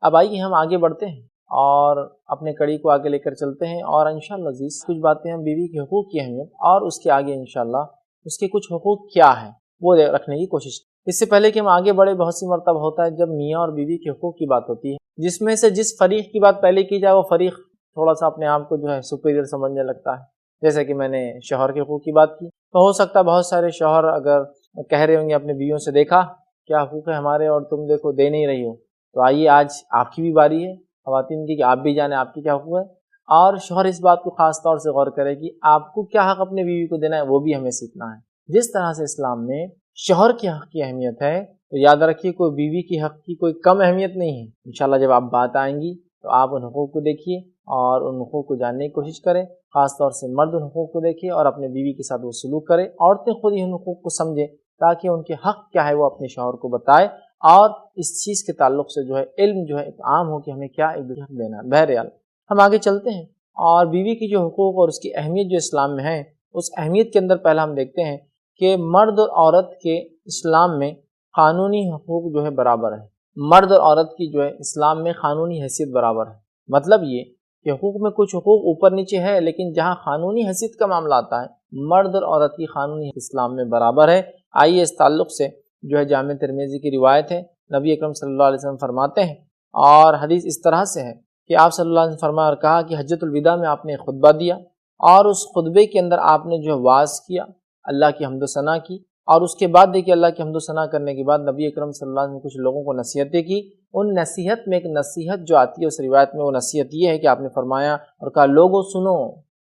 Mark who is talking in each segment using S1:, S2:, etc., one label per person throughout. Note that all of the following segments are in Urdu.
S1: اب آئیے ہم آگے بڑھتے ہیں اور اپنے کڑی کو آگے لے کر چلتے ہیں، اور انشاءاللہ عزیز کچھ باتیں ہم بیوی کے حقوق کی اہمیت اور اس کے آگے انشاءاللہ اس کے کچھ حقوق کیا ہیں وہ رکھنے کی کوشش کریں۔ اس سے پہلے کہ ہم آگے بڑھے، بہت سی مرتبہ ہوتا ہے جب میاں اور بیوی کے حقوق کی بات ہوتی ہے، جس میں سے جس فریق کی بات پہلے کی جائے وہ فریق تھوڑا سا اپنے آپ کو جو ہے سپیریئر سمجھنے لگتا ہے۔ جیسے کہ میں نے شوہر کے حقوق کی بات کی، تو ہو سکتا ہے بہت سارے شوہر اگر کہہ رہے ہوں گے اپنے بیویوں سے، دیکھا کیا حقوق ہے ہمارے اور تم دیکھو دے نہیں رہی ہو، تو آئیے آج آپ کی بھی باری ہے خواتین کی کہ آپ بھی جانیں آپ کی کیا حقوق ہے، اور شوہر اس بات کو خاص طور سے غور کرے کہ آپ کو کیا حق اپنے بیوی کو دینا ہے، وہ بھی ہمیں سیکھنا ہے۔ جس طرح سے اسلام میں شوہر کے حق کی اہمیت ہے، تو یاد رکھیے کوئی بیوی کی حق کی کوئی کم اہمیت نہیں ہے۔ انشاءاللہ جب آپ بات آئیں گی تو آپ ان حقوق کو دیکھیے اور ان حقوق کو جاننے کی کوشش کریں، خاص طور سے مرد ان حقوق کو دیکھے اور اپنے بیوی کے ساتھ وہ سلوک کرے، عورتیں خود ہی ان حقوق کو سمجھیں تاکہ ان کے حق کیا ہے وہ اپنے شوہر کو بتائے، اور اس چیز کے تعلق سے جو ہے علم جو ہے عام ہو کہ ہمیں کیا ایک دوسرے کو دینا ہے۔ بہرحال ہم آگے چلتے ہیں، اور بیوی کی جو حقوق اور اس کی اہمیت جو اسلام میں ہے، اس اہمیت کے اندر پہلا ہم دیکھتے ہیں کہ مرد اور عورت کے اسلام میں قانونی حقوق جو ہے برابر ہے۔ مرد اور عورت کی جو ہے اسلام میں قانونی حیثیت برابر ہے۔ مطلب یہ کہ حقوق میں کچھ حقوق اوپر نیچے ہے، لیکن جہاں قانونی حیثیت کا معاملہ آتا ہے مرد اور عورت کی قانونی اسلام میں برابر ہے۔ آئیے اس تعلق سے جو ہے جامع ترمذی کی روایت ہے، نبی اکرم صلی اللہ علیہ وسلم فرماتے ہیں، اور حدیث اس طرح سے ہے کہ آپ صلی اللہ علیہ وسلم فرمایا اور کہا کہ حجۃ الوداع میں آپ نے ایک خطبہ دیا، اور اس خطبے کے اندر آپ نے جو ہے واعظ کیا، اللہ کی حمد و ثنا کی، اور اس کے بعد دیکھیے اللہ کی حمد و ثنا کرنے کے بعد نبی اکرم صلی اللہ علیہ وسلم نے کچھ لوگوں کو نصیحتیں کی۔ ان نصیحت میں ایک نصیحت جو آتی ہے اس روایت میں، وہ نصیحت یہ ہے کہ آپ نے فرمایا اور کہا، لوگوں سنو،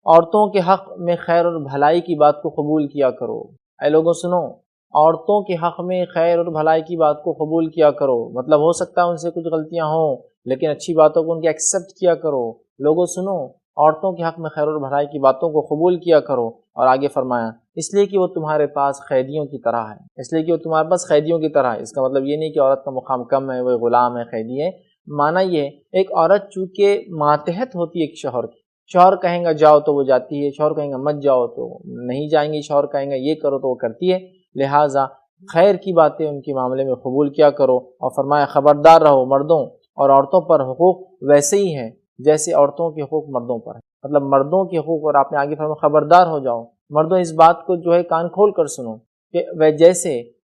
S1: عورتوں کے حق میں خیر اور بھلائی کی بات کو قبول کیا کرو۔ اے لوگوں سنو، عورتوں کے حق میں خیر اور بھلائی کی بات کو قبول کیا کرو۔ مطلب ہو سکتا ہے ان سے کچھ غلطیاں ہوں، لیکن اچھی باتوں کو ان کے ایکسیپٹ کیا کرو۔ لوگوں سنو، عورتوں کے حق میں خیر اور بھلائی کی باتوں کو قبول کیا کرو۔ اور آگے فرمایا، اس لیے کہ وہ تمہارے پاس قیدیوں کی طرح ہے، اس لیے کہ وہ تمہارے پاس قیدیوں کی طرح ہے۔ اس کا مطلب یہ نہیں کہ عورت کا مقام کم ہے، وہ غلام ہے، قیدی ہے۔ معنی یہ ایک عورت چونکہ ماتحت ہوتی ہے ایک شوہر کی، شوہر کہیں گا جاؤ تو وہ جاتی ہے، شوہر کہیں گا مت جاؤ تو نہیں جائیں گی، شوہر کہیں گا یہ کرو تو وہ کرتی ہے، لہٰذا خیر کی باتیں ان کے معاملے میں قبول کیا کرو۔ اور فرمایا خبردار رہو، مردوں اور عورتوں پر حقوق ویسے ہی ہیں جیسے عورتوں کے حقوق مردوں پر ہیں۔ مطلب مردوں کے حقوق، اور آپ نے آگے فرمایا خبردار ہو جاؤ، مردوں اس بات کو جو ہے کان کھول کر سنو کہ جیسے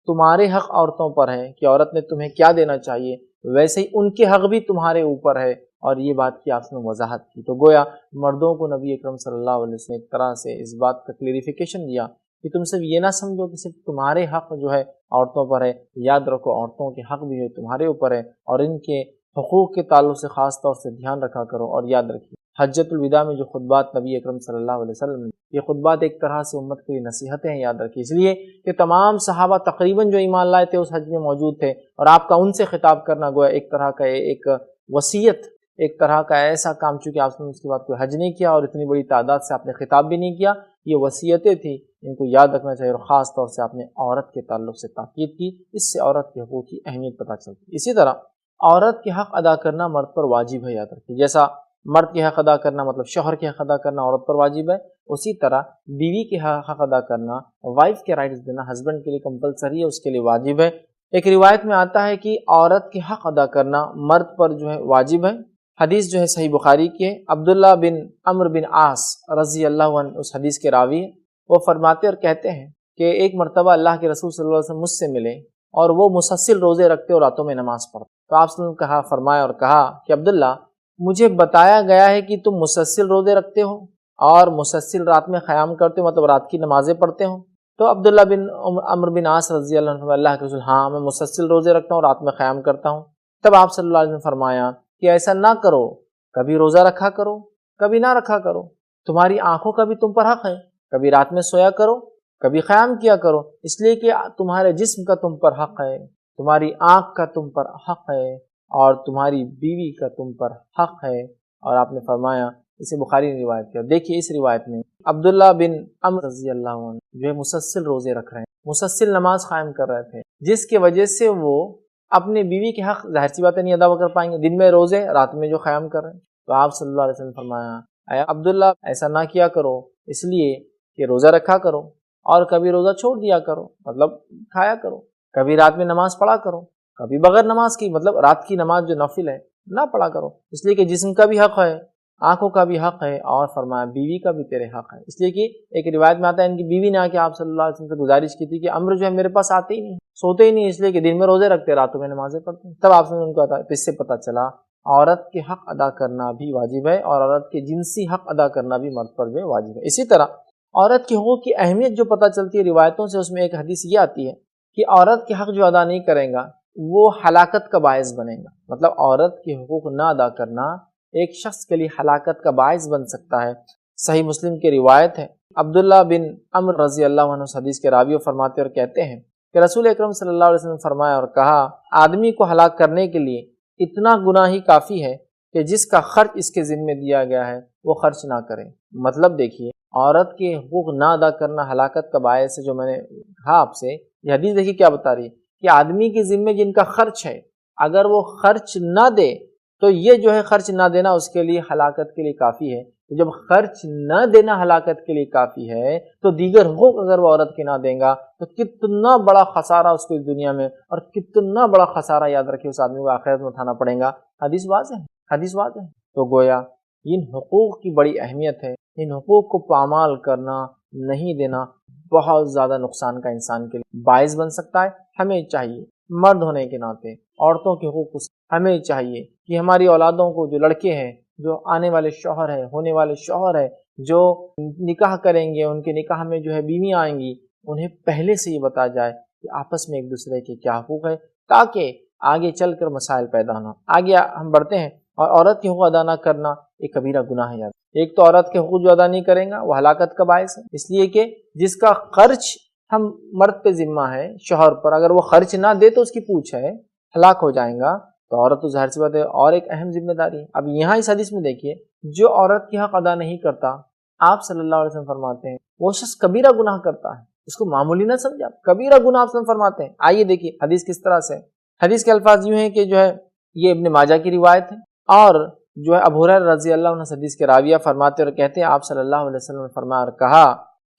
S1: تمہارے حق عورتوں پر ہے کہ عورت نے تمہیں کیا دینا چاہیے، ویسے ہی ان کے حق بھی تمہارے اوپر ہے۔ اور یہ بات کی آپ نے وضاحت کی، تو گویا مردوں کو نبی اکرم صلی اللہ علیہ وسلم نے ایک طرح سے اس بات کا کلیریفیکیشن دیا کہ تم صرف یہ نہ سمجھو کہ صرف تمہارے حق جو ہے عورتوں پر ہے، یاد رکھو عورتوں کے حق بھی ہے تمہارے اوپر ہے، اور ان کے حقوق کے تعلق سے خاص طور سے دھیان رکھا کرو۔ اور یاد رکھیے حجۃ الوداع میں جو خطبات نبی اکرم صلی اللہ علیہ وسلم نے، یہ خطبات ایک طرح سے امت کے لیے نصیحتیں ہیں، یاد رکھیے، اس لیے کہ تمام صحابہ تقریباً جو ایمان لائے تھے اس حج میں موجود تھے، اور آپ کا ان سے خطاب کرنا گویا ایک طرح کا ایک وصیت، ایک طرح کا ایسا کام، چونکہ آپ نے اس کے بعد کوئی حج نہیں کیا اور اتنی بڑی تعداد سے آپ نے خطاب بھی نہیں کیا، یہ وصیتیں تھیں، ان کو یاد رکھنا چاہیے، اور خاص طور سے آپ نے عورت کے تعلق سے تاکید کی، اس سے عورت کے حقوق کی اہمیت پتہ چلتی۔ اسی طرح عورت کے حق ادا کرنا مرد پر واجب ہے، یاد رکھیے، جیسا مرد کے حق ادا کرنا مطلب شوہر کے حق ادا کرنا عورت پر واجب ہے، اسی طرح بیوی کے حق ادا کرنا، وائف کے رائٹس دینا ہسبینڈ کے لیے کمپلسری ہے، اس کے لیے واجب ہے۔ ایک روایت میں آتا ہے کہ عورت کے حق ادا کرنا مرد پر جو ہے واجب ہے۔ حدیث جو ہے صحیح بخاری کی ہے، عبداللہ بن عمرو بن عاص رضی اللہ عنہ اس حدیث کے راوی ہیں، وہ فرماتے اور کہتے ہیں کہ ایک مرتبہ اللہ کے رسول صلی اللہ علیہ وسلم مجھ سے ملے اور وہ مسلسل روزے رکھتے اور راتوں میں نماز پڑھتے، تو آپ صلی اللہ علیہ وسلم نے فرمایا اور کہا کہ عبداللہ، مجھے بتایا گیا ہے کہ تم مسلسل روزے رکھتے ہو اور مسلسل رات میں قیام کرتے ہو، مطلب رات کی نمازیں پڑھتے ہو۔ تو عبداللہ بن عمرو بن عاص رضی اللہ عنہ، اللہ کے رسول، ہاں میں مسلسل روزے رکھتا ہوں، رات میں قیام کرتا ہوں۔ تب آپ صلی اللہ علیہ وسلم نے فرمایا کہ ایسا نہ کرو، کبھی روزہ رکھا کرو، کبھی نہ رکھا کرو، تمہاری آنکھوں کا بھی تم پر حق ہے، کبھی رات میں سویا کرو، کبھی قیام کیا کرو، اس لیے کہ تمہارے جسم کا تم پر حق ہے، تمہاری آنکھ کا تم پر حق ہے، اور تمہاری بیوی کا تم پر حق ہے۔ اور آپ نے فرمایا، اسے بخاری نے روایت کیا، دیکھیے اس روایت میں عبداللہ بن عمرو رضی اللہ عنہ جو ہے مسلسل روزے رکھ رہے ہیں، مسلسل نماز قائم کر رہے تھے، جس کی وجہ سے وہ اپنے بیوی کے حق ظاہر سی باتیں نہیں ادا کر پائیں گے، دن میں روزے، رات میں جو قیام کر رہے ہیں۔ تو آپ صلی اللہ علیہ وسلم نے فرمایا، اے عبداللہ ایسا نہ کیا کرو، اس لیے کہ روزہ رکھا کرو اور کبھی روزہ چھوڑ دیا کرو، مطلب کھایا کرو، کبھی رات میں نماز پڑھا کرو، کبھی بغیر نماز کی، مطلب رات کی نماز جو نفل ہے نہ پڑھا کرو، اس لیے کہ جسم کا بھی حق ہے، آنکھوں کا بھی حق ہے، اور فرمایا بیوی کا بھی تیرے حق ہے۔ اس لیے کہ ایک روایت میں آتا ہے ان کی بیوی نے آ کے آپ صلی اللہ علیہ وسلم سے گزارش کی تھی کہ امر جو ہے میرے پاس آتے ہی نہیں، سوتے ہی نہیں، اس لیے کہ دن میں روزے رکھتے، راتوں میں نمازیں پڑھتے ہیں۔ تب آپ نے ان کو تو اس سے پتہ چلا عورت کے حق ادا کرنا بھی واجب ہے، اور عورت کے جنسی حق ادا کرنا بھی مرد پر جو واجب ہے۔ اسی طرح عورت کے حقوق کی اہمیت جو پتہ چلتی ہے روایتوں سے، اس میں ایک حدیث یہ آتی ہے کہ عورت کے حق جو ادا نہیں کرے گا وہ ہلاکت کا باعث بنے گا۔ مطلب عورت کے حقوق نہ ادا کرنا ایک شخص کے لیے ہلاکت کا باعث بن سکتا ہے۔ صحیح مسلم کی روایت ہے، عبداللہ بن عمر رضی اللہ عنہ حدیث کے راوی فرماتے اور کہتے ہیں کہ رسول اکرم صلی اللہ علیہ وسلم نے فرمایا اور کہا، آدمی کو ہلاک کرنے کے لیے اتنا گناہ ہی کافی ہے کہ جس کا خرچ اس کے ذمہ دیا گیا ہے وہ خرچ نہ کرے۔ مطلب دیکھیے عورت کے حقوق نہ ادا کرنا ہلاکت کا باعث ہے، جو میں نے کہا آپ سے یہ حدیث دیکھیے کیا بتا رہی ہے کہ آدمی کے ذمہ جن کا خرچ ہے اگر وہ خرچ نہ دے تو یہ جو ہے خرچ نہ دینا اس کے لیے ہلاکت کے لیے کافی ہے۔ جب خرچ نہ دینا ہلاکت کے لیے کافی ہے تو دیگر حقوق اگر وہ عورت کے نہ دیں گا تو کتنا بڑا خسارہ اس کو اس دنیا میں، اور کتنا بڑا خسارہ یاد رکھے اس آدمی کو آخرت میں اٹھانا پڑے گا۔ حدیث واضح ہے، حدیث واضح ہے۔ تو گویا ان حقوق کی بڑی اہمیت ہے، ان حقوق کو پامال کرنا، نہیں دینا بہت زیادہ نقصان کا انسان کے لیے باعث بن سکتا ہے۔ ہمیں چاہیے مرد ہونے کے ناطے عورتوں کے حقوق کو ہمیں چاہیے کہ ہماری اولادوں کو، جو لڑکے ہیں، جو آنے والے شوہر ہیں، ہونے والے شوہر ہیں، جو نکاح کریں گے، ان کے نکاح میں جو ہے بیویاں آئیں گی، انہیں پہلے سے یہ بتا جائے کہ آپس میں ایک دوسرے کے کیا حقوق ہے، تاکہ آگے چل کر مسائل پیدا نہ۔ آگے ہم بڑھتے ہیں، اور عورت کے حقوق ادا نہ کرنا ایک کبیرہ گناہ ہے۔ ایک تو عورت کے حقوق جو ادا نہیں کرے گا وہ ہلاکت کا باعث ہے، اس لیے کہ جس کا خرچ ہم مرد پہ ذمہ ہے شوہر پر، اگر وہ خرچ نہ دے تو اس کی پوچھ ہے، ہلاک ہو جائیں گا، تو عورت تو ظاہر سی بات ہے اور ایک اہم ذمہ داری ہے۔ اب یہاں اس حدیث میں دیکھیے جو عورت کے حق ادا نہیں کرتا، آپ صلی اللہ علیہ وسلم فرماتے ہیں وہ شخص کبیرہ گناہ کرتا ہے، اس کو معمولی نہ سمجھا، کبیرہ گناہ آپ فرماتے ہیں۔ آئیے دیکھیے حدیث کس طرح سے، حدیث کے الفاظ یوں ہیں کہ جو ہے یہ ابن ماجہ کی روایت ہے، اور جو ہے ابو ہریرہ رضی اللہ عنہ حدیث کے راویہ فرماتے اور کہتے ہیں آپ صلی اللہ علیہ وسلم نے فرمایا اور کہا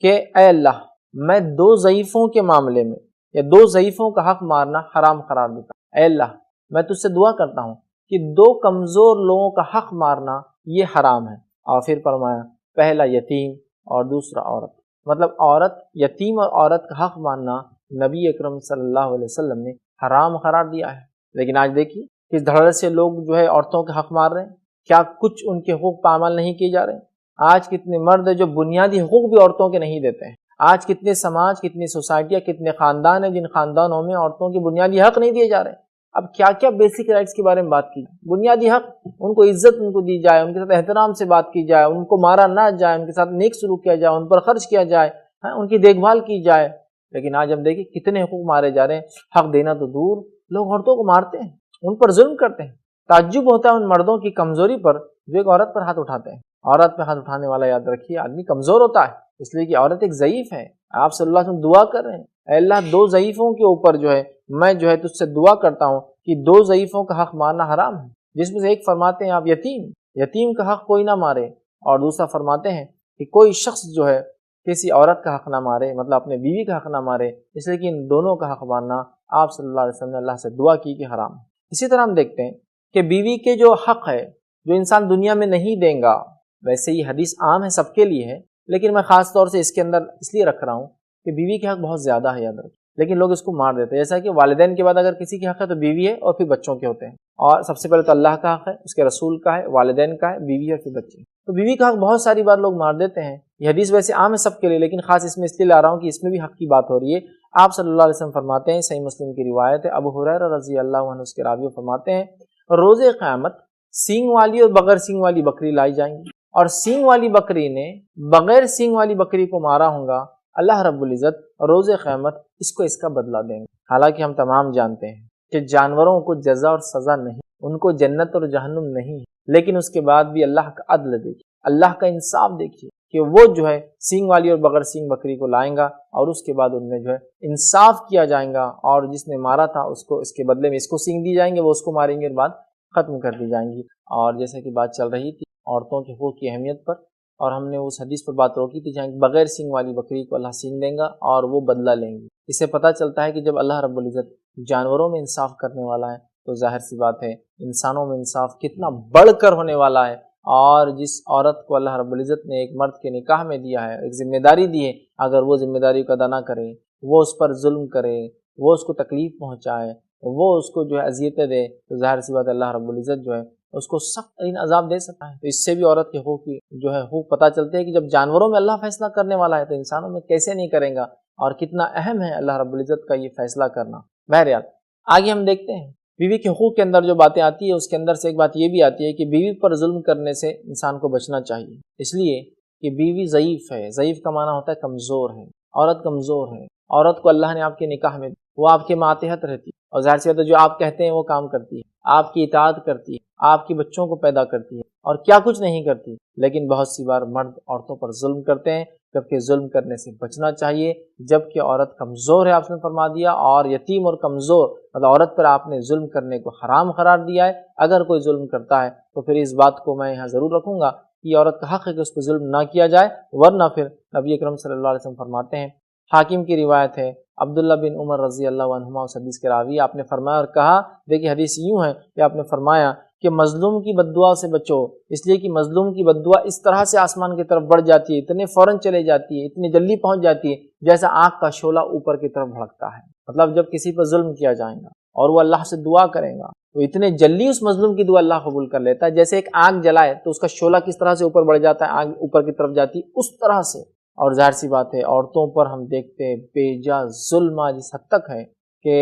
S1: کہ اے اللہ، میں دو ضعیفوں کے معاملے میں یا دو ضعیفوں کا حق مارنا حرام قرار دیتا ہوں۔ اے اللہ، میں تجھ سے دعا کرتا ہوں کہ دو کمزور لوگوں کا حق مارنا یہ حرام ہے۔ اور پھر فرمایا پہلا یتیم اور دوسرا عورت، مطلب عورت، یتیم اور عورت کا حق مارنا نبی اکرم صلی اللہ علیہ وسلم نے حرام قرار دیا ہے۔ لیکن آج دیکھیے کس دھڑے سے لوگ جو ہے عورتوں کے حق مار رہے ہیں، کیا کچھ ان کے حقوق پامال نہیں کیے جا رہے ہیں؟ آج کتنے مرد ہیں جو بنیادی حقوق بھی عورتوں کے نہیں دیتے ہیں۔ آج کتنے سماج، کتنی سوسائٹیاں، کتنے خاندان ہیں جن خاندانوں میں عورتوں کے بنیادی حق نہیں دیے جا رہے ہیں۔ اب کیا کیا بیسک رائٹس کے بارے میں بات کی جائے، بنیادی حق، ان کو عزت ان کو دی جائے، ان کے ساتھ احترام سے بات کی جائے، ان کو مارا نہ جائے، ان کے ساتھ نیک سلوک کیا جائے، ان پر خرچ کیا جائے، ان کی دیکھ بھال کی جائے۔ لیکن آج ہم دیکھیں کتنے حقوق مارے جا رہے ہیں، حق دینا تو دور، لوگ عورتوں کو مارتے ہیں، ان پر ظلم کرتے ہیں۔ تعجب ہوتا ہے ان مردوں کی کمزوری پر جو ایک عورت پر ہاتھ اٹھاتے ہیں۔ عورت پہ ہاتھ اٹھانے والا یاد رکھیے آدمی کمزور ہوتا ہے، اس لیے کہ عورت ایک ضعیف ہے۔ آپ صلی اللہ علیہ وسلم دعا کر رہے ہیں، اے اللہ دو ضعیفوں کے اوپر جو ہے میں جو ہے تجھ سے دعا کرتا ہوں کہ دو ضعیفوں کا حق مارنا حرام ہے، جس میں سے ایک فرماتے ہیں آپ یتیم کا حق کوئی نہ مارے، اور دوسرا فرماتے ہیں کہ کوئی شخص جو ہے کسی عورت کا حق نہ مارے، مطلب اپنے بیوی کا حق نہ مارے، اس لیے کہ ان دونوں کا حق مارنا آپ صلی اللہ علیہ وسلم نے اللہ سے دعا کی کہ حرام ہے۔ اسی طرح ہم دیکھتے ہیں کہ بیوی کے جو حق ہے جو انسان دنیا میں نہیں دیں گا، ویسے یہ حدیث عام ہے، سب کے لیے ہے، لیکن میں خاص طور سے اس کے اندر اس لیے رکھ رہا ہوں کہ بیوی کے حق بہت زیادہ ہے، یاد رکھیں، لیکن لوگ اس کو مار دیتے ہیں۔ جیسا کہ والدین کے بعد اگر کسی کے حق ہے تو بیوی ہے، اور پھر بچوں کے ہوتے ہیں، اور سب سے پہلے تو اللہ کا حق ہے، اس کے رسول کا ہے، والدین کا ہے، بیوی ہے، پھر بچے۔ تو بیوی کا حق بہت ساری بار لوگ مار دیتے ہیں۔ یہ حدیث ویسے عام ہے سب کے لیے، لیکن خاص اس میں اس لیے لا رہا ہوں کہ اس میں بھی حق کی بات ہو رہی ہے۔ آپ صلی اللہ علیہ وسلم فرماتے ہیں، صحیح مسلم کی روایت ہے، ابو ہریرہ رضی اللہ عنہ اس کے راوی فرماتے ہیں، روز قیامت سینگ والی اور بغیر سینگ والی بکری لائی جائیں گی، اور سینگ والی بکری نے بغیر سینگ والی بکری کو مارا ہوگا، اللہ رب العزت روز قیامت اس کو اس کا بدلہ دیں گے۔ حالانکہ ہم تمام جانتے ہیں کہ جانوروں کو جزا اور سزا نہیں، ان کو جنت اور جہنم نہیں، لیکن اس کے بعد بھی اللہ کا عدل دیکھیے، اللہ کا انصاف دیکھیے کہ وہ جو ہے سینگ والی اور بغیر سینگ بکری کو لائیں گا، اور اس کے بعد ان میں جو ہے انصاف کیا جائیں گا، اور جس نے مارا تھا اس کو اس کے بدلے میں اس کو سینگ دی جائیں گے، وہ اس کو ماریں گے اور بعد ختم کر دی جائیں گی۔ اور جیسے کہ بات چل رہی تھی عورتوں کے حقوق کی اہمیت پر، اور ہم نے اس حدیث پر بات روکی تھی جہاں بغیر سینگ والی بکری کو اللہ سینگ دیں گا اور وہ بدلہ لیں گی۔ اس سے پتہ چلتا ہے کہ جب اللہ رب العزت جانوروں میں انصاف کرنے والا ہے تو ظاہر سی بات ہے انسانوں میں انصاف کتنا بڑھ کر ہونے والا ہے، اور جس عورت کو اللہ رب العزت نے ایک مرد کے نکاح میں دیا ہے، ایک ذمہ داری دی ہے، اگر وہ ذمہ داری کو ادا نہ کرے، وہ اس پر ظلم کرے، وہ اس کو تکلیف پہنچائے، وہ اس کو جو ہے اذیتیں دے، تو ظاہر سی بات ہے اللہ رب العزت جو ہے اس کو سخت ترین عذاب دے سکتا ہے۔ تو اس سے بھی عورت کے حقوق کی جو ہے حقوق پتہ چلتے ہیں کہ جب جانوروں میں اللہ فیصلہ کرنے والا ہے تو انسانوں میں کیسے نہیں کرے گا، اور کتنا اہم ہے اللہ رب العزت کا یہ فیصلہ کرنا۔ بہرحال آگے ہم دیکھتے ہیں بیوی کے حقوق کے اندر جو باتیں آتی ہے، اس کے اندر سے ایک بات یہ بھی آتی ہے کہ بیوی پر ظلم کرنے سے انسان کو بچنا چاہیے، اس لیے کہ بیوی ضعیف ہے۔ ضعیف کا معنی ہوتا ہے کمزور ہے، عورت کمزور ہے۔ عورت کو اللہ نے آپ کے نکاح میں، وہ آپ کے ماتحت رہتی ہے، اور ظاہر سی بات ہے جو آپ کہتے ہیں وہ کام کرتی ہے، آپ کی اطاعت کرتی ہے، آپ کی بچوں کو پیدا کرتی ہے، اور کیا کچھ نہیں کرتی۔ لیکن بہت سی بار مرد عورتوں پر ظلم کرتے ہیں، جبکہ ظلم کرنے سے بچنا چاہیے۔ جبکہ عورت کمزور ہے، آپ نے فرما دیا، اور یتیم اور کمزور، مطلب عورت پر آپ نے ظلم کرنے کو حرام قرار دیا ہے۔ اگر کوئی ظلم کرتا ہے تو پھر اس بات کو میں یہاں ضرور رکھوں گا کہ عورت کا حق ہے کہ اس پہ ظلم نہ کیا جائے، ورنہ پھر نبی اکرم صلی اللہ علیہ وسلم فرماتے ہیں، حاکم کی روایت ہے، عبداللہ بن عمر رضی اللہ عنہما اس حدیث کے راوی، آپ نے فرمایا اور کہا، دیکھیے حدیث یوں ہے کہ آپ نے فرمایا کہ مظلوم کی بددعا سے بچو، اس لیے کہ مظلوم کی بددعا اس طرح سے آسمان کی طرف بڑھ جاتی ہے، اتنے فوراً چلے جاتی ہے، اتنی جلدی پہنچ جاتی ہے جیسا آگ کا شعلہ اوپر کی طرف بھڑکتا ہے۔ مطلب جب کسی پر ظلم کیا جائے گا اور وہ اللہ سے دعا کرے گا تو اتنے جلدی اس مظلوم کی دعا اللہ قبول کر لیتا ہے، جیسے ایک آگ جلائے تو اس کا شعلہ کس طرح سے اوپر بڑھ جاتا ہے، آگ اوپر کی طرف جاتی ہے، اس طرح سے۔ اور ظاہر سی بات ہے عورتوں پر ہم دیکھتے ہیں بے جا ظلم آج اس حد تک ہے کہ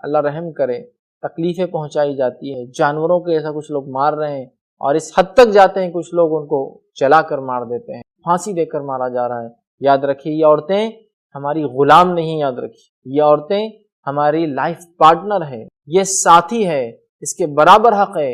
S1: اللہ رحم کرے، تکلیفیں پہنچائی جاتی ہے، جانوروں کے ایسا کچھ لوگ مار رہے ہیں، اور اس حد تک جاتے ہیں کچھ لوگ ان کو جلا کر مار دیتے ہیں، پھانسی دے کر مارا جا رہا ہے۔ یاد رکھیے یہ عورتیں ہماری غلام نہیں، یاد رکھیے یہ عورتیں ہماری لائف پارٹنر ہے، یہ ساتھی ہے، اس کے برابر حق ہے،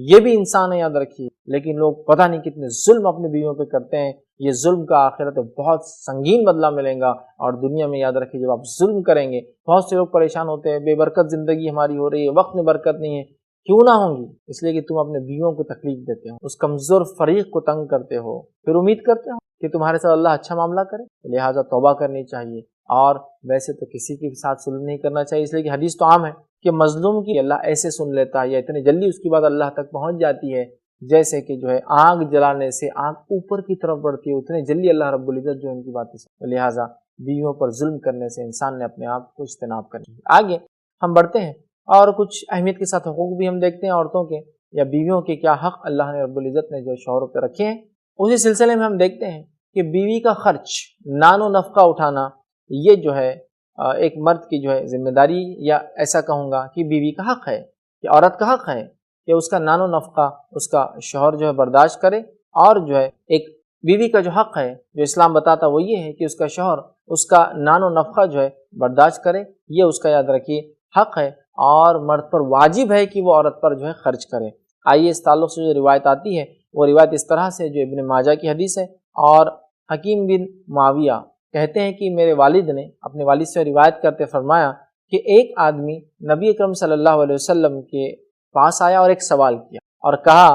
S1: یہ بھی انسان ہے، یاد رکھیے۔ لیکن لوگ پتہ نہیں کتنے ظلم اپنے بیویوں پہ کرتے ہیں، یہ ظلم کا آخرت بہت سنگین بدلہ ملے گا، اور دنیا میں یاد رکھیے جب آپ ظلم کریں گے، بہت سے لوگ پریشان ہوتے ہیں، بے برکت زندگی ہماری ہو رہی ہے، وقت میں برکت نہیں ہے، کیوں نہ ہوں گی؟ اس لیے کہ تم اپنے بیویوں کو تکلیف دیتے ہو، اس کمزور فریق کو تنگ کرتے ہو، پھر امید کرتے ہو کہ تمہارے ساتھ اللہ اچھا معاملہ کرے، لہٰذا توبہ کرنی چاہیے۔ اور ویسے تو کسی کے ساتھ ظلم نہیں کرنا چاہیے، اس لیے کہ حدیث تو عام ہے کہ مظلوم کی اللہ ایسے سن لیتا ہے، یا اتنی جلدی اس کی بات اللہ تک پہنچ جاتی ہے جیسے کہ جو ہے آگ جلانے سے آگ اوپر کی طرف بڑھتی ہے، اتنے جلدی اللہ رب العزت جو ان کی باتیں سن۔ لہٰذا بیویوں پر ظلم کرنے سے انسان نے اپنے آپ کو اجتناب کرنا ہے۔ آگے ہم بڑھتے ہیں اور کچھ اہمیت کے ساتھ حقوق بھی ہم دیکھتے ہیں عورتوں کے یا بیویوں کے، کیا حق اللہ نے رب العزت نے جو شوہروں پہ رکھے ہیں۔ اسی سلسلے میں ہم دیکھتے ہیں کہ بیوی کا خرچ، نان و نفقہ اٹھانا، یہ جو ہے ایک مرد کی جو ہے ذمہ داری، یا ایسا کہوں گا کہ بیوی کا حق ہے، کہ عورت کا حق ہے کہ اس کا نان و نفقہ اس کا شوہر جو ہے برداشت کرے، اور جو ہے ایک بیوی کا جو حق ہے جو اسلام بتاتا وہ یہ ہے کہ اس کا شوہر اس کا نان و نفقہ جو ہے برداشت کرے، یہ اس کا یاد رکھیے حق ہے، اور مرد پر واجب ہے کہ وہ عورت پر جو ہے خرچ کرے۔ آئیے اس تعلق سے جو روایت آتی ہے وہ روایت اس طرح سے جو ابن ماجہ کی حدیث ہے، اور حکیم بن معاویہ کہتے ہیں کہ میرے والد نے اپنے والد سے روایت کرتے فرمایا کہ ایک آدمی نبی اکرم صلی اللہ علیہ وسلم کے پاس آیا اور ایک سوال کیا اور کہا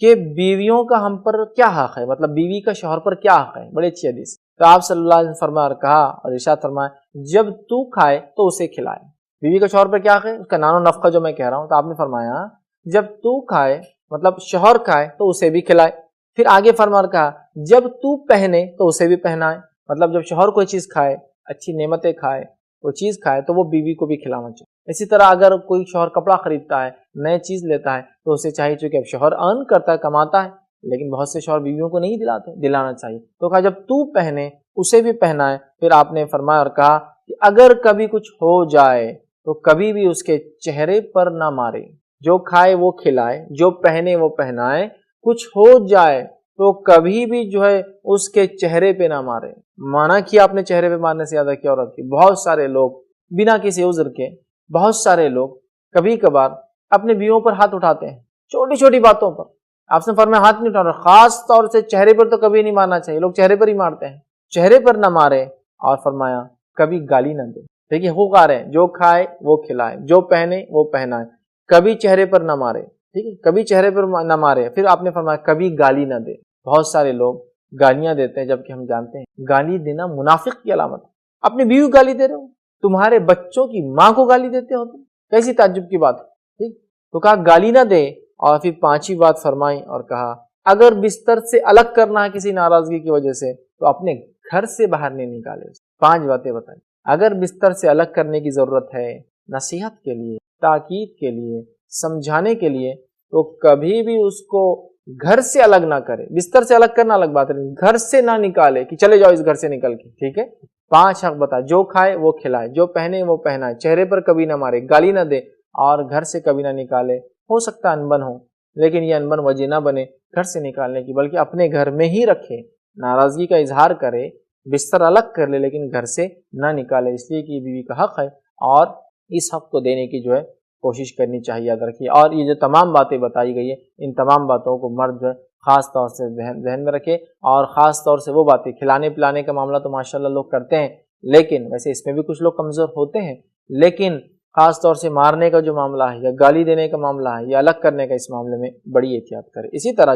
S1: کہ بیویوں کا ہم پر کیا حق ہے، مطلب بیوی کا شوہر پر کیا حق ہے۔ بڑی اچھی حدیث۔ تو آپ صلی اللہ علیہ وسلم فرمایا اور کہا اور ارشاد فرمایا، جب تو کھائے تو اسے کھلائے۔ بیوی کا شوہر پر کیا حق ہے؟ اس کا نان و نفقہ جو میں کہہ رہا ہوں، تو آپ نے فرمایا جب تو کھائے، مطلب شوہر کھائے تو اسے بھی کھلائے۔ پھر آگے فرمایا اور کہا جب تو پہنے تو اسے بھی پہنائے، مطلب جب شوہر کوئی چیز کھائے، اچھی نعمتیں کھائے، کوئی چیز کھائے تو وہ بیوی کو بھی کھلانا چاہیے۔ اسی طرح اگر کوئی شوہر کپڑا خریدتا ہے، نئے چیز لیتا ہے، تو اسے چاہیے، چونکہ اب شوہر ارن کرتا ہے، کماتا ہے، لیکن بہت سے شوہر بیویوں کو نہیں دلانا چاہیے، تو کہا جب تو پہنے اسے بھی پہنائے۔ پھر آپ نے فرمایا اور کہا کہ اگر کبھی کچھ ہو جائے تو کبھی بھی اس کے چہرے پر نہ مارے، جو کھائے وہ کھلائے، جو پہنے وہ پہنائے، کچھ ہو جائے تو کبھی بھی جو ہے اس کے چہرے پہ نہ مارے۔ مانا کیا آپ نے چہرے پہ مارنے سے زیادہ کیا عورت کی؟ بہت سارے لوگ بنا کسی عذر کے، بہت سارے لوگ کبھی کبھار اپنے بیویوں پر ہاتھ اٹھاتے ہیں چھوٹی چھوٹی باتوں پر۔ آپ نے فرمایا ہاتھ نہیں اٹھانا، خاص طور سے چہرے پر تو کبھی نہیں مارنا چاہیے، لوگ چہرے پر ہی مارتے ہیں، چہرے پر نہ مارے، اور فرمایا کبھی گالی نہ دے۔ دیکھیے حقوق آ رہے ہیں، جو کھائے وہ کھلائے، جو پہنے وہ پہنائے، کبھی چہرے پر نہ مارے، ٹھیک ہے، کبھی چہرے پر نہ مارے۔ پھر آپ نے فرمایا کبھی گالی نہ دے۔ بہت سارے لوگ گالیاں دیتے ہیں، جبکہ ہم جانتے ہیں گالی دینا منافق کی علامت ہے۔ اپنی بیوی کو گالی دے رہے ہو، تمہارے بچوں کی ماں کو گالی دیتے ہو، تم کیسی تعجب کی بات ہے، ٹھیک۔ تو کہا گالی نہ دے، اور پھر پانچویں بات فرمائی اور کہا اگر بستر سے الگ کرنا ہے کسی ناراضگی کی وجہ سے تو اپنے گھر سے باہر نہیں نکالے. 5 باتیں بتائیں. اگر بستر سے الگ کرنے کی ضرورت ہے نصیحت کے لیے، تاکید کے لیے، سمجھانے کے لیے، تو کبھی بھی اس کو گھر سے الگ نہ کرے. بستر سے الگ کرنا الگ بات ہے، گھر سے نہ نکالے کہ چلے جاؤ اس گھر سے نکل کے. ٹھیک ہے. 5 حق بتا، جو کھائے وہ کھلائے، جو پہنے وہ پہنائے، چہرے پر کبھی نہ مارے، گالی نہ دے، اور گھر سے کبھی نہ نکالے. ہو سکتا ہے انبن ہو، لیکن یہ انبن وجہ نہ بنے گھر سے نکالنے کی، بلکہ اپنے گھر میں ہی رکھے، ناراضگی کا اظہار کرے، بستر الگ کر لے لیکن گھر سے نہ نکالے، اس لیے کہ یہ بیوی کا حق ہے اور اس حق کو دینے کی کوشش کرنی چاہیے. یاد رکھیے. اور یہ جو تمام باتیں بتائی گئی ہیں، ان تمام باتوں کو مرد خاص طور سے ذہن میں رکھے، اور خاص طور سے وہ باتیں، کھلانے پلانے کا معاملہ تو ماشاءاللہ لوگ کرتے ہیں، لیکن ویسے اس میں بھی کچھ لوگ کمزور ہوتے ہیں، لیکن خاص طور سے مارنے کا جو معاملہ ہے یا گالی دینے کا معاملہ ہے یا الگ کرنے کا، اس معاملے میں بڑی احتیاط کرے. اسی طرح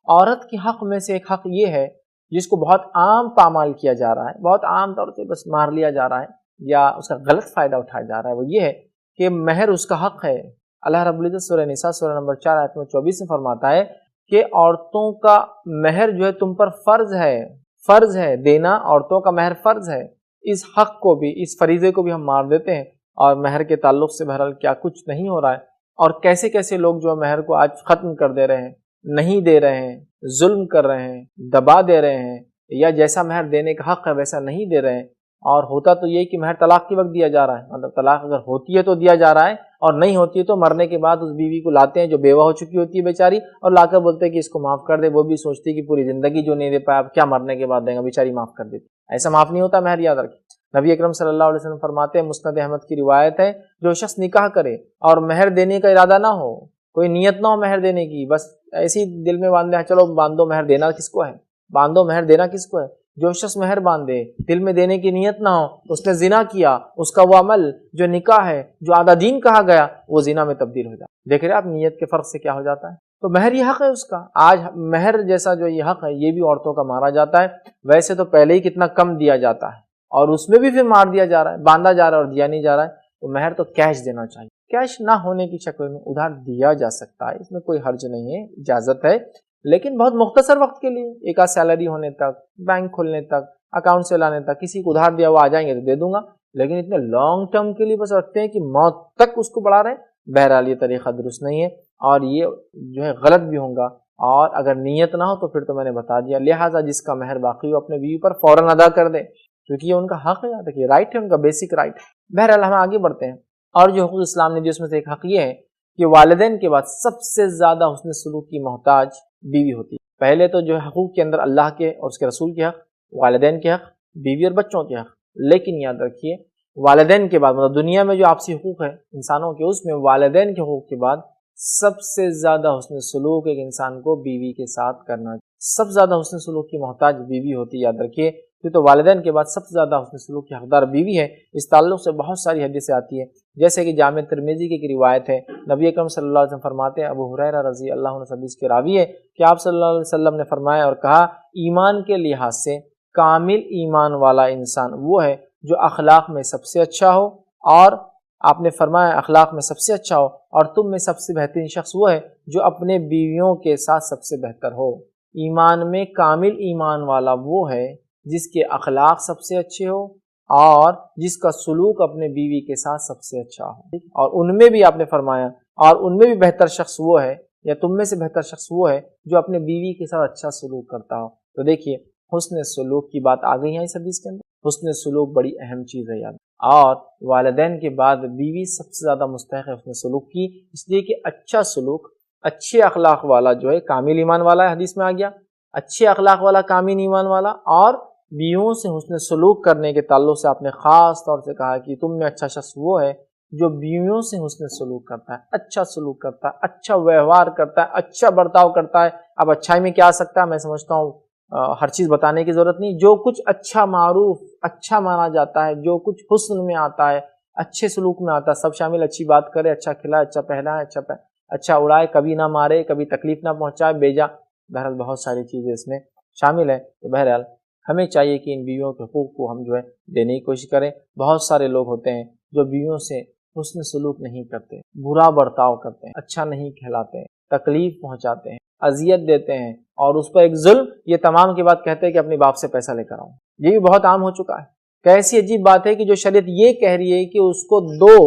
S1: عورت کے حق میں سے ایک حق یہ ہے جس کو بہت عام پامال کیا جا رہا ہے، بہت عام طور سے بس مار لیا جا رہا ہے یا اس کا غلط فائدہ اٹھایا جا رہا ہے، وہ یہ ہے کہ مہر اس کا حق ہے. اللہ رب العزت سورہ نساء سورہ نمبر 4 آیت 24 میں فرماتا ہے کہ عورتوں کا مہر تم پر فرض ہے دینا، عورتوں کا مہر فرض ہے. اس حق کو بھی، اس فریضے کو بھی ہم مار دیتے ہیں، اور مہر کے تعلق سے بہرحال کیا کچھ نہیں ہو رہا ہے، اور کیسے کیسے لوگ مہر کو آج ختم کر دے رہے ہیں، نہیں دے رہے ہیں، ظلم کر رہے ہیں، دبا دے رہے ہیں، یا جیسا مہر دینے کا حق ہے ویسا نہیں دے رہے ہیں. اور ہوتا تو یہ کہ مہر طلاق کے وقت دیا جا رہا ہے، مطلب طلاق اگر ہوتی ہے تو دیا جا رہا ہے، اور نہیں ہوتی ہے تو مرنے کے بعد اس بیوی کو لاتے ہیں جو بیوہ ہو چکی ہوتی ہے بیچاری، اور لا کر بولتے ہیں کہ اس کو معاف کر دے. وہ بھی سوچتی ہے کہ پوری زندگی جو نہیں دے پایا اب کیا مرنے کے بعد دیں گا، بیچاری معاف کر دیتی. ایسا معاف نہیں ہوتا مہر. یاد رکھیں. نبی اکرم صلی اللہ علیہ وسلم فرماتے ہیں، مسند احمد کی روایت ہے، جو شخص نکاح کرے اور مہر دینے کا ارادہ نہ ہو، کوئی نیت نہ ہو مہر دینے کی، بس ایسی دل میں باندھ دے چلو باندھو مہر، دینا کس کو ہے، باندھو مہر، دینا کس کو ہے. جو شخص مہر باندھے دل میں دینے کی نیت نہ ہو، اس نے زنا کیا، اس کا وہ عمل جو نکاح ہے، جو آدھا دین کہا گیا، وہ زنا میں تبدیل ہو جاتا. دیکھ رہے آپ نیت کے فرق سے کیا ہو جاتا ہے. تو مہر یہ حق ہے اس کا. آج مہر جیسا جو یہ حق ہے یہ بھی عورتوں کا مارا جاتا ہے. ویسے تو پہلے ہی کتنا کم دیا جاتا ہے، اور اس میں بھی پھر مار دیا جا رہا ہے، باندھا جا رہا ہے اور دیا نہیں جا رہا ہے. تو مہر تو کیش دینا چاہیے. کیش نہ ہونے کی شکل میں ادھار دیا جا سکتا ہے، اس میں کوئی حرج نہیں ہے، اجازت ہے، لیکن بہت مختصر وقت کے لیے، ایک آدھ سیلری ہونے تک، بینک کھلنے تک، اکاؤنٹ سے لانے تک. کسی کو ادھار دیا وہ آ جائیں گے تو دے دوں گا، لیکن اتنے لانگ ٹرم کے لیے بس رکھتے ہیں کہ موت تک اس کو بڑھا رہے ہیں. بہرحال یہ طریقہ درست نہیں ہے، اور یہ غلط بھی ہوگا. اور اگر نیت نہ ہو تو پھر تو میں نے بتا دیا. لہٰذا جس کا مہر باقی ہو اپنے بیوی پر فوراً ادا کر دے، کیونکہ یہ ان کا حق ہے. یاد رکھیے، رائٹ ہے، ان کا بیسک رائٹ ہے. بہرحال ہم آگے بڑھتے ہیں. اور جو حقوق اسلام نے دی اس میں سے ایک حق یہ ہے کہ والدین کے بعد سب سے زیادہ حسن سلوک کی محتاج بیوی ہوتی ہے. پہلے تو حقوق کے اندر اللہ کے اور اس کے رسول کے حق، والدین کے حق، بیوی اور بچوں کے حق. لیکن یاد رکھیے والدین کے بعد، مطلب دنیا میں جو آپسی حقوق ہے انسانوں کے، اس میں والدین کے حقوق کے بعد سب سے زیادہ حسن سلوک ایک انسان کو بیوی کے ساتھ کرنا. سب سے زیادہ حسن سلوک کی محتاج بیوی ہوتی ہے. یاد رکھیے، تو والدین کے بعد سب سے زیادہ حسن سلوک کی حقدار بیوی ہے. اس تعلق سے بہت ساری حدیثیں آتی ہیں، جیسے کہ جامع ترمذی کی ایک روایت ہے. نبی اکرم صلی اللہ علیہ وسلم فرماتے ہیں، ابو ہریرہ رضی اللہ عنہ حدیث کے راوی ہے کہ آپ صلی اللہ علیہ وسلم نے فرمایا اور کہا، ایمان کے لحاظ سے کامل ایمان والا انسان وہ ہے جو اخلاق میں سب سے اچھا ہو، اور آپ نے فرمایا اخلاق میں سب سے اچھا ہو، اور تم میں سب سے بہترین شخص وہ ہے جو اپنے بیویوں کے ساتھ سب سے بہتر ہو. ایمان میں کامل ایمان والا وہ ہے جس کے اخلاق سب سے اچھے ہو اور جس کا سلوک اپنے بیوی کے ساتھ سب سے اچھا ہو. اور ان میں بھی آپ نے فرمایا، اور ان میں بھی بہتر شخص وہ ہے، یا تم میں سے بہتر شخص وہ ہے جو اپنے بیوی کے ساتھ اچھا سلوک کرتا ہو. تو دیکھیے حسن سلوک کی بات آ گئی ہے اس حدیث کے اندر. حسن سلوک بڑی اہم چیز ہے. یاد، اور والدین کے بعد بیوی سب سے زیادہ مستحق ہے حسن سلوک کی، اس لیے کہ اچھا سلوک، اچھے اخلاق والا کامل ایمان والا ہے. حدیث میں آ گیا اچھے اخلاق والا، کامل ایمان والا. اور بیویوں سے حسن سلوک کرنے کے تعلق سے آپ نے خاص طور سے کہا کہ تم میں اچھا شخص وہ ہے جو بیویوں سے حسن سلوک کرتا ہے، اچھا سلوک کرتا ہے، اچھا ویوہار کرتا ہے، اچھا برتاؤ کرتا ہے. اب اچھائی میں کیا آ سکتا ہے؟ میں سمجھتا ہوں ہر چیز بتانے کی ضرورت نہیں. جو کچھ اچھا معروف، اچھا مانا جاتا ہے، جو کچھ حسن میں آتا ہے، اچھے سلوک میں آتا ہے، سب شامل. اچھی بات کرے، اچھا کھلائے، اچھا پہنائے، اچھا اڑائے، کبھی نہ مارے، کبھی تکلیف نہ پہنچائے بیجا. بہرحال بہت ساری چیزیں اس میں شامل ہیں. تو بہرحال ہمیں چاہیے کہ ان بیویوں کے حقوق کو ہم دینے کی کوشش کریں. بہت سارے لوگ ہوتے ہیں جو بیویوں سے حسن سلوک نہیں کرتے، برا برتاؤ کرتے ہیں، اچھا نہیں کہلاتے ہیں، تکلیف پہنچاتے ہیں، اذیت دیتے ہیں، اور اس پر ایک ظلم، یہ تمام کی بات کہتے ہیں کہ اپنے باپ سے پیسہ لے کر آؤں، یہ بھی بہت عام ہو چکا ہے۔ کیسی عجیب بات ہے کہ جو شریعت یہ کہہ رہی ہے کہ اس کو دو،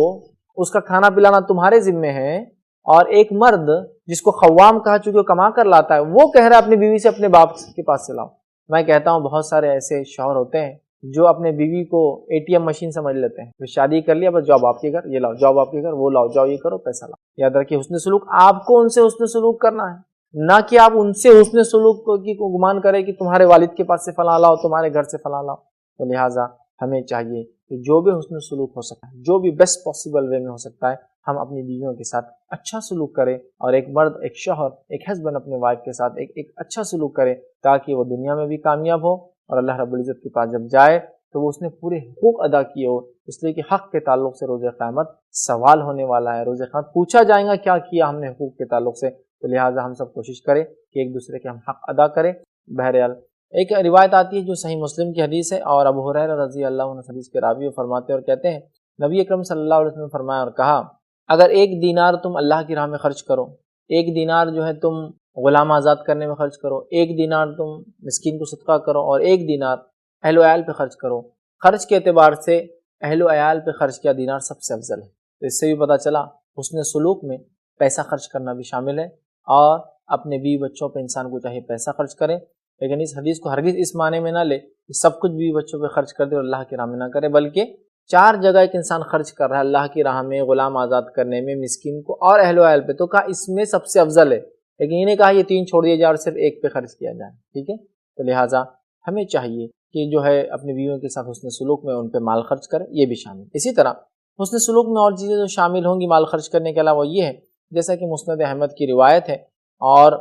S1: اس کا کھانا پلانا تمہارے ذمے ہے، اور ایک مرد جس کو خوام کہا چونکہ وہ کما کر لاتا ہے، وہ کہہ رہا ہے اپنی بیوی سے اپنے باپ کے پاس سے لاؤ۔ میں کہتا ہوں بہت سارے ایسے شوہر ہوتے ہیں جو اپنے بیوی کو اے ٹی ایم مشین سمجھ لیتے ہیں، پھر شادی کر لیا، بس جاؤ باپ کے گھر، یہ لاؤ، جاؤ باپ کے گھر، وہ لاؤ، جاؤ یہ کرو، پیسہ لاؤ۔ یاد رکھیے حسن سلوک آپ کو ان سے حسن سلوک کرنا ہے، نہ کہ آپ ان سے حسن سلوک کی کو گمان کریں کہ تمہارے والد کے پاس سے فلاں لاؤ، تمہارے گھر سے فلاں لاؤ۔ تو لہٰذا ہمیں چاہیے کہ جو بھی حسن سلوک ہو سکتا ہے، جو بھی بیسٹ پاسبل وے میں ہو سکتا ہے، ہم اپنی بیویوں کے ساتھ اچھا سلوک کریں، اور ایک مرد، ایک شوہر، ایک ہسبینڈ اپنے وائف کے ساتھ ایک اچھا سلوک کرے، تاکہ وہ دنیا میں بھی کامیاب ہو، اور اللہ رب العزت کے پاس جب جائے تو وہ اس نے پورے حقوق ادا کیے ہو، اس لیے کہ حق کے تعلق سے روز قیامت سوال ہونے والا ہے، روز قیامت پوچھا جائے گا کیا کیا ہم نے حقوق کے تعلق سے۔ تو لہٰذا ہم سب کوشش کریں کہ ایک دوسرے کے ہم حق ادا کریں۔ بہرحال ایک روایت آتی ہے جو صحیح مسلم کی حدیث ہے، اور ابو ہریرہ رضی اللہ عنہ حدیث کے راوی فرماتے ہیں اور کہتے ہیں، نبی اکرم صلی اللہ علیہ وسلم نے فرمایا اور کہا، اگر ایک دینار تم اللہ کی راہ میں خرچ کرو، ایک دینار جو ہے تم غلام آزاد کرنے میں خرچ کرو، ایک دینار تم مسکین کو صدقہ کرو، اور ایک دینار اہل و عیال پہ خرچ کرو، خرچ کے اعتبار سے اہل و عیال پہ خرچ کیا دینار سب سے افضل ہے۔ تو اس سے بھی پتہ چلا حسن سلوک میں پیسہ خرچ کرنا بھی شامل ہے، اور اپنے بیوی بچوں پہ انسان کو چاہیے پیسہ خرچ کرے، لیکن اس حدیث کو ہرگز اس معنی میں نہ لے کہ سب کچھ بیوی بچوں پہ خرچ کر دے اور اللہ کی راہ میں نہ کرے، بلکہ 4 جگہ ایک انسان خرچ کر رہا ہے، اللہ کی راہ میں، غلام آزاد کرنے میں، مسکین کو، اور اہل و عیال پہ، تو کہا اس میں سب سے افضل ہے، لیکن یہ نہیں کہا یہ 3 چھوڑ دیے جائے اور صرف ایک پہ خرچ کیا جائے، ٹھیک ہے۔ تو لہٰذا ہمیں چاہیے کہ جو ہے اپنی بیویوں کے ساتھ حسن سلوک میں ان پہ مال خرچ کرے، یہ بھی شامل۔ اسی طرح حسن سلوک میں اور چیزیں جو شامل ہوں گی مال خرچ کرنے کے علاوہ، یہ ہے جیسا کہ مسند احمد کی روایت ہے، اور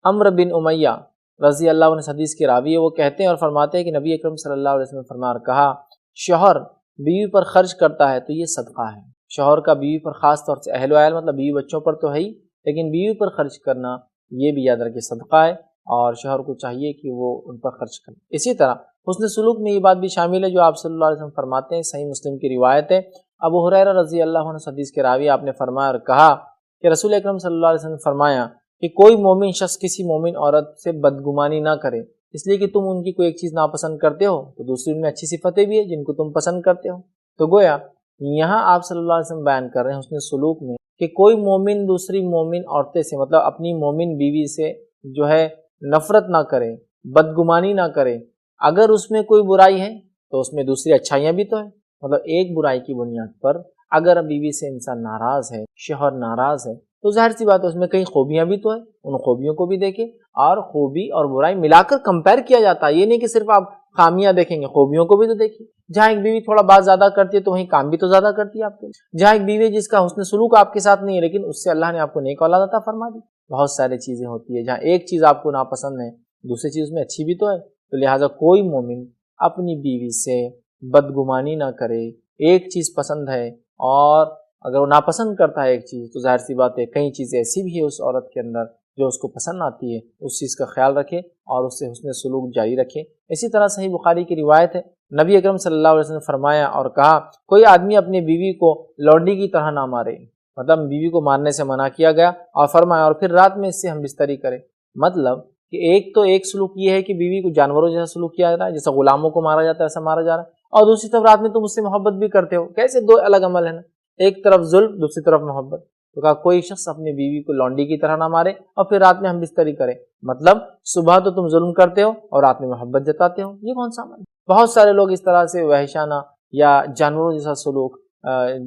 S1: عمرو بن امیہ رضی اللہ عنہ حدیث کے راوی ہے، وہ کہتے ہیں اور فرماتے ہیں کہ نبی اکرم صلی اللہ علیہ وسلم نے فرمایا اور کہا، شوہر بیوی پر خرچ کرتا ہے تو یہ صدقہ ہے۔ شوہر کا بیوی پر، خاص طور سے اہل و عیال مطلب بیوی بچوں پر تو ہے ہی، لیکن بیوی پر خرچ کرنا یہ بھی یاد رکھے صدقہ ہے، اور شوہر کو چاہیے کہ وہ ان پر خرچ کرے۔ اسی طرح حسن سلوک میں یہ بات بھی شامل ہے جو آپ صلی اللہ علیہ وسلم فرماتے ہیں، صحیح مسلم کی روایت ہے، ابو ہریرہ رضی اللہ عنہ حدیث کے راوی، آپ نے فرمایا اور کہا کہ رسول اکرم صلی اللہ علیہ وسلم نے فرمایا کہ کوئی مومن شخص کسی مومن عورت سے بدگمانی نہ کرے، اس لیے کہ تم ان کی کوئی ایک چیز ناپسند کرتے ہو تو دوسری ان میں اچھی صفتیں بھی ہیں جن کو تم پسند کرتے ہو۔ تو گویا یہاں آپ صلی اللہ علیہ وسلم بیان کر رہے ہیں حسن سلوک میں کہ کوئی مومن دوسری مومن عورتیں سے، مطلب اپنی مومن بیوی سے جو ہے نفرت نہ کرے، بدگمانی نہ کرے، اگر اس میں کوئی برائی ہے تو اس میں دوسری اچھائیاں بھی تو ہیں، مطلب ایک برائی کی بنیاد پر اگر بیوی سے انسان ناراض ہے، شوہر ناراض ہے، تو ظاہر سی بات ہے اس میں کئی خوبیاں بھی تو ہیں، ان خوبیوں کو بھی دیکھیں، اور خوبی اور برائی ملا کر کمپیر کیا جاتا ہے، یہ نہیں کہ صرف آپ خامیاں دیکھیں گے، خوبیوں کو بھی تو دیکھیں۔ جہاں ایک بیوی تھوڑا بات زیادہ کرتی ہے تو وہیں کام بھی تو زیادہ کرتی ہے آپ کے، جہاں ایک بیوی جس کا حسن سلوک آپ کے ساتھ نہیں ہے لیکن اس سے اللہ نے آپ کو نیک اولاد عطا فرما دی، بہت ساری چیزیں ہوتی ہے، جہاں ایک چیز آپ کو ناپسند ہے دوسری چیز میں اچھی بھی تو ہے۔ تو لہٰذا کوئی مومن اپنی بیوی سے بدگمانی نہ کرے، ایک چیز پسند ہے اور اگر وہ ناپسند کرتا ہے ایک چیز تو ظاہر سی بات ہے کئی چیزیں ایسی بھی ہے اس عورت کے اندر جو اس کو پسند آتی ہے، اس چیز کا خیال رکھے اور اس سے حسن سلوک جاری رکھے۔ اسی طرح صحیح بخاری کی روایت ہے، نبی اکرم صلی اللہ علیہ وسلم نے فرمایا اور کہا، کوئی آدمی اپنی بیوی کو لونڈی کی طرح نہ مارے، مطلب بیوی کو مارنے سے منع کیا گیا، اور فرمایا اور پھر رات میں اس سے ہم بستری کرے، مطلب کہ ایک سلوک یہ ہے کہ بیوی کو جانوروں جیسا سلوک کیا جا رہا ہے، جیسا غلاموں کو مارا جاتا ہے ایسا مارا جا رہا ہے، اور دوسری طرف رات میں تم اس سے محبت بھی کرتے ہو، کیسے دو الگ عمل ہے نا، ایک طرف ظلم دوسری طرف محبت۔ تو کہا کوئی شخص اپنی بیوی کو لونڈی کی طرح نہ مارے اور پھر رات میں ہم بستری کرے، مطلب صبح تو تم ظلم کرتے ہو اور رات میں محبت جتاتے ہو، یہ کون سا عمل ہے؟ بہت سارے لوگ اس طرح سے وحشانہ یا جانوروں جیسا سلوک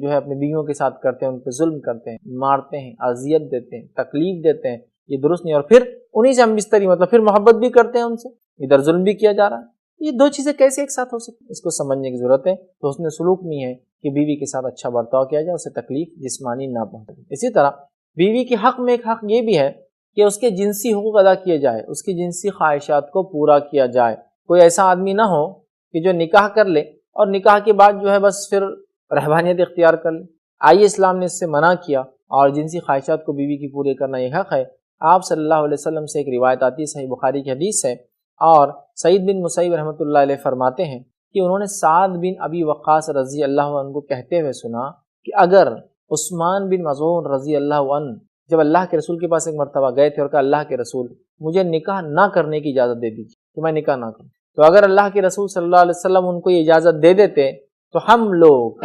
S1: جو ہے اپنی بیویوں کے ساتھ کرتے ہیں، ان پہ ظلم کرتے ہیں، مارتے ہیں، اذیت دیتے ہیں، تکلیف دیتے ہیں، یہ درست نہیں، اور پھر انہی سے ہم بستری، مطلب پھر محبت بھی کرتے ہیں ان سے، ادھر ظلم بھی کیا جا رہا ہے، یہ دو چیزیں کیسے ایک ساتھ ہو سکتی ہیں؟ اس کو سمجھنے کی ضرورت ہے۔ تو حسن سلوک نہیں ہے کہ بیوی کے ساتھ اچھا برتاؤ کیا جائے، اسے تکلیف جسمانی نہ پہنچے۔ اسی طرح بیوی کے حق میں ایک حق یہ بھی ہے کہ اس کے جنسی حقوق ادا کیے جائے، اس کی جنسی خواہشات کو پورا کیا جائے۔ کوئی ایسا آدمی نہ ہو کہ جو نکاح کر لے اور نکاح کے بعد جو ہے بس پھر رہبانیت اختیار کر لے۔ آئیے اسلام نے اس سے منع کیا، اور جنسی خواہشات کو بیوی کی پورے کرنا یہ حق ہے۔ آپ صلی اللہ علیہ وسلم سے ایک روایت آتی ہے، صحیح بخاری کی حدیث ہے، اور سعید بن مسیب رحمۃ اللہ علیہ فرماتے ہیں کہ انہوں نے سعد بن ابی وقاص رضی اللہ عنہ کو کہتے ہوئے سنا کہ اگر عثمان بن مظعون رضی اللہ عنہ جب اللہ کے رسول کے پاس ایک مرتبہ گئے تھے اور کہا اللہ کے رسول مجھے نکاح نہ کرنے کی اجازت دے دیجیے کہ میں نکاح نہ کروں. تو اگر اللہ کے رسول صلی اللہ علیہ وسلم ان کو یہ اجازت دے دیتے تو ہم لوگ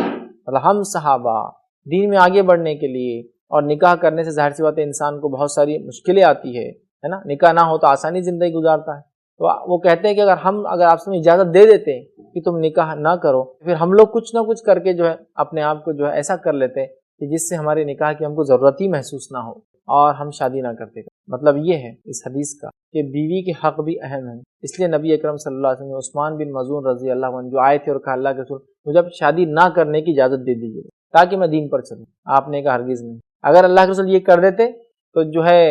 S1: ہم صحابہ دین میں آگے بڑھنے کے لیے، اور نکاح کرنے سے ظاہر سی بات ہے انسان کو بہت ساری مشکلیں آتی ہے نا، نکاح نہ ہو تو آسانی زندگی گزارتا ہے. تو وہ کہتے ہیں کہ اگر آپ سے اجازت دے دیتے کہ تم نکاح نہ کرو، پھر ہم لوگ کچھ نہ کچھ کر کے جو ہے اپنے آپ کو جو ہے ایسا کر لیتے کہ جس سے ہمارے نکاح کی ہم کو ضرورت ہی محسوس نہ ہو اور ہم شادی نہ کرتے. مطلب یہ ہے اس حدیث کا کہ بیوی کے حق بھی اہم ہیں. اس لیے نبی اکرم صلی اللہ علیہ وسلم نے عثمان بن مظعون رضی اللہ عنہ جو آئے تھے اور کہا اللہ کے رسول مجھے اب شادی نہ کرنے کی اجازت دے دیجیے تاکہ میں دین پر چلوں. آپ نے کہا ہرگز نہیں. اگر اللہ کے رسول یہ کر دیتے تو جو ہے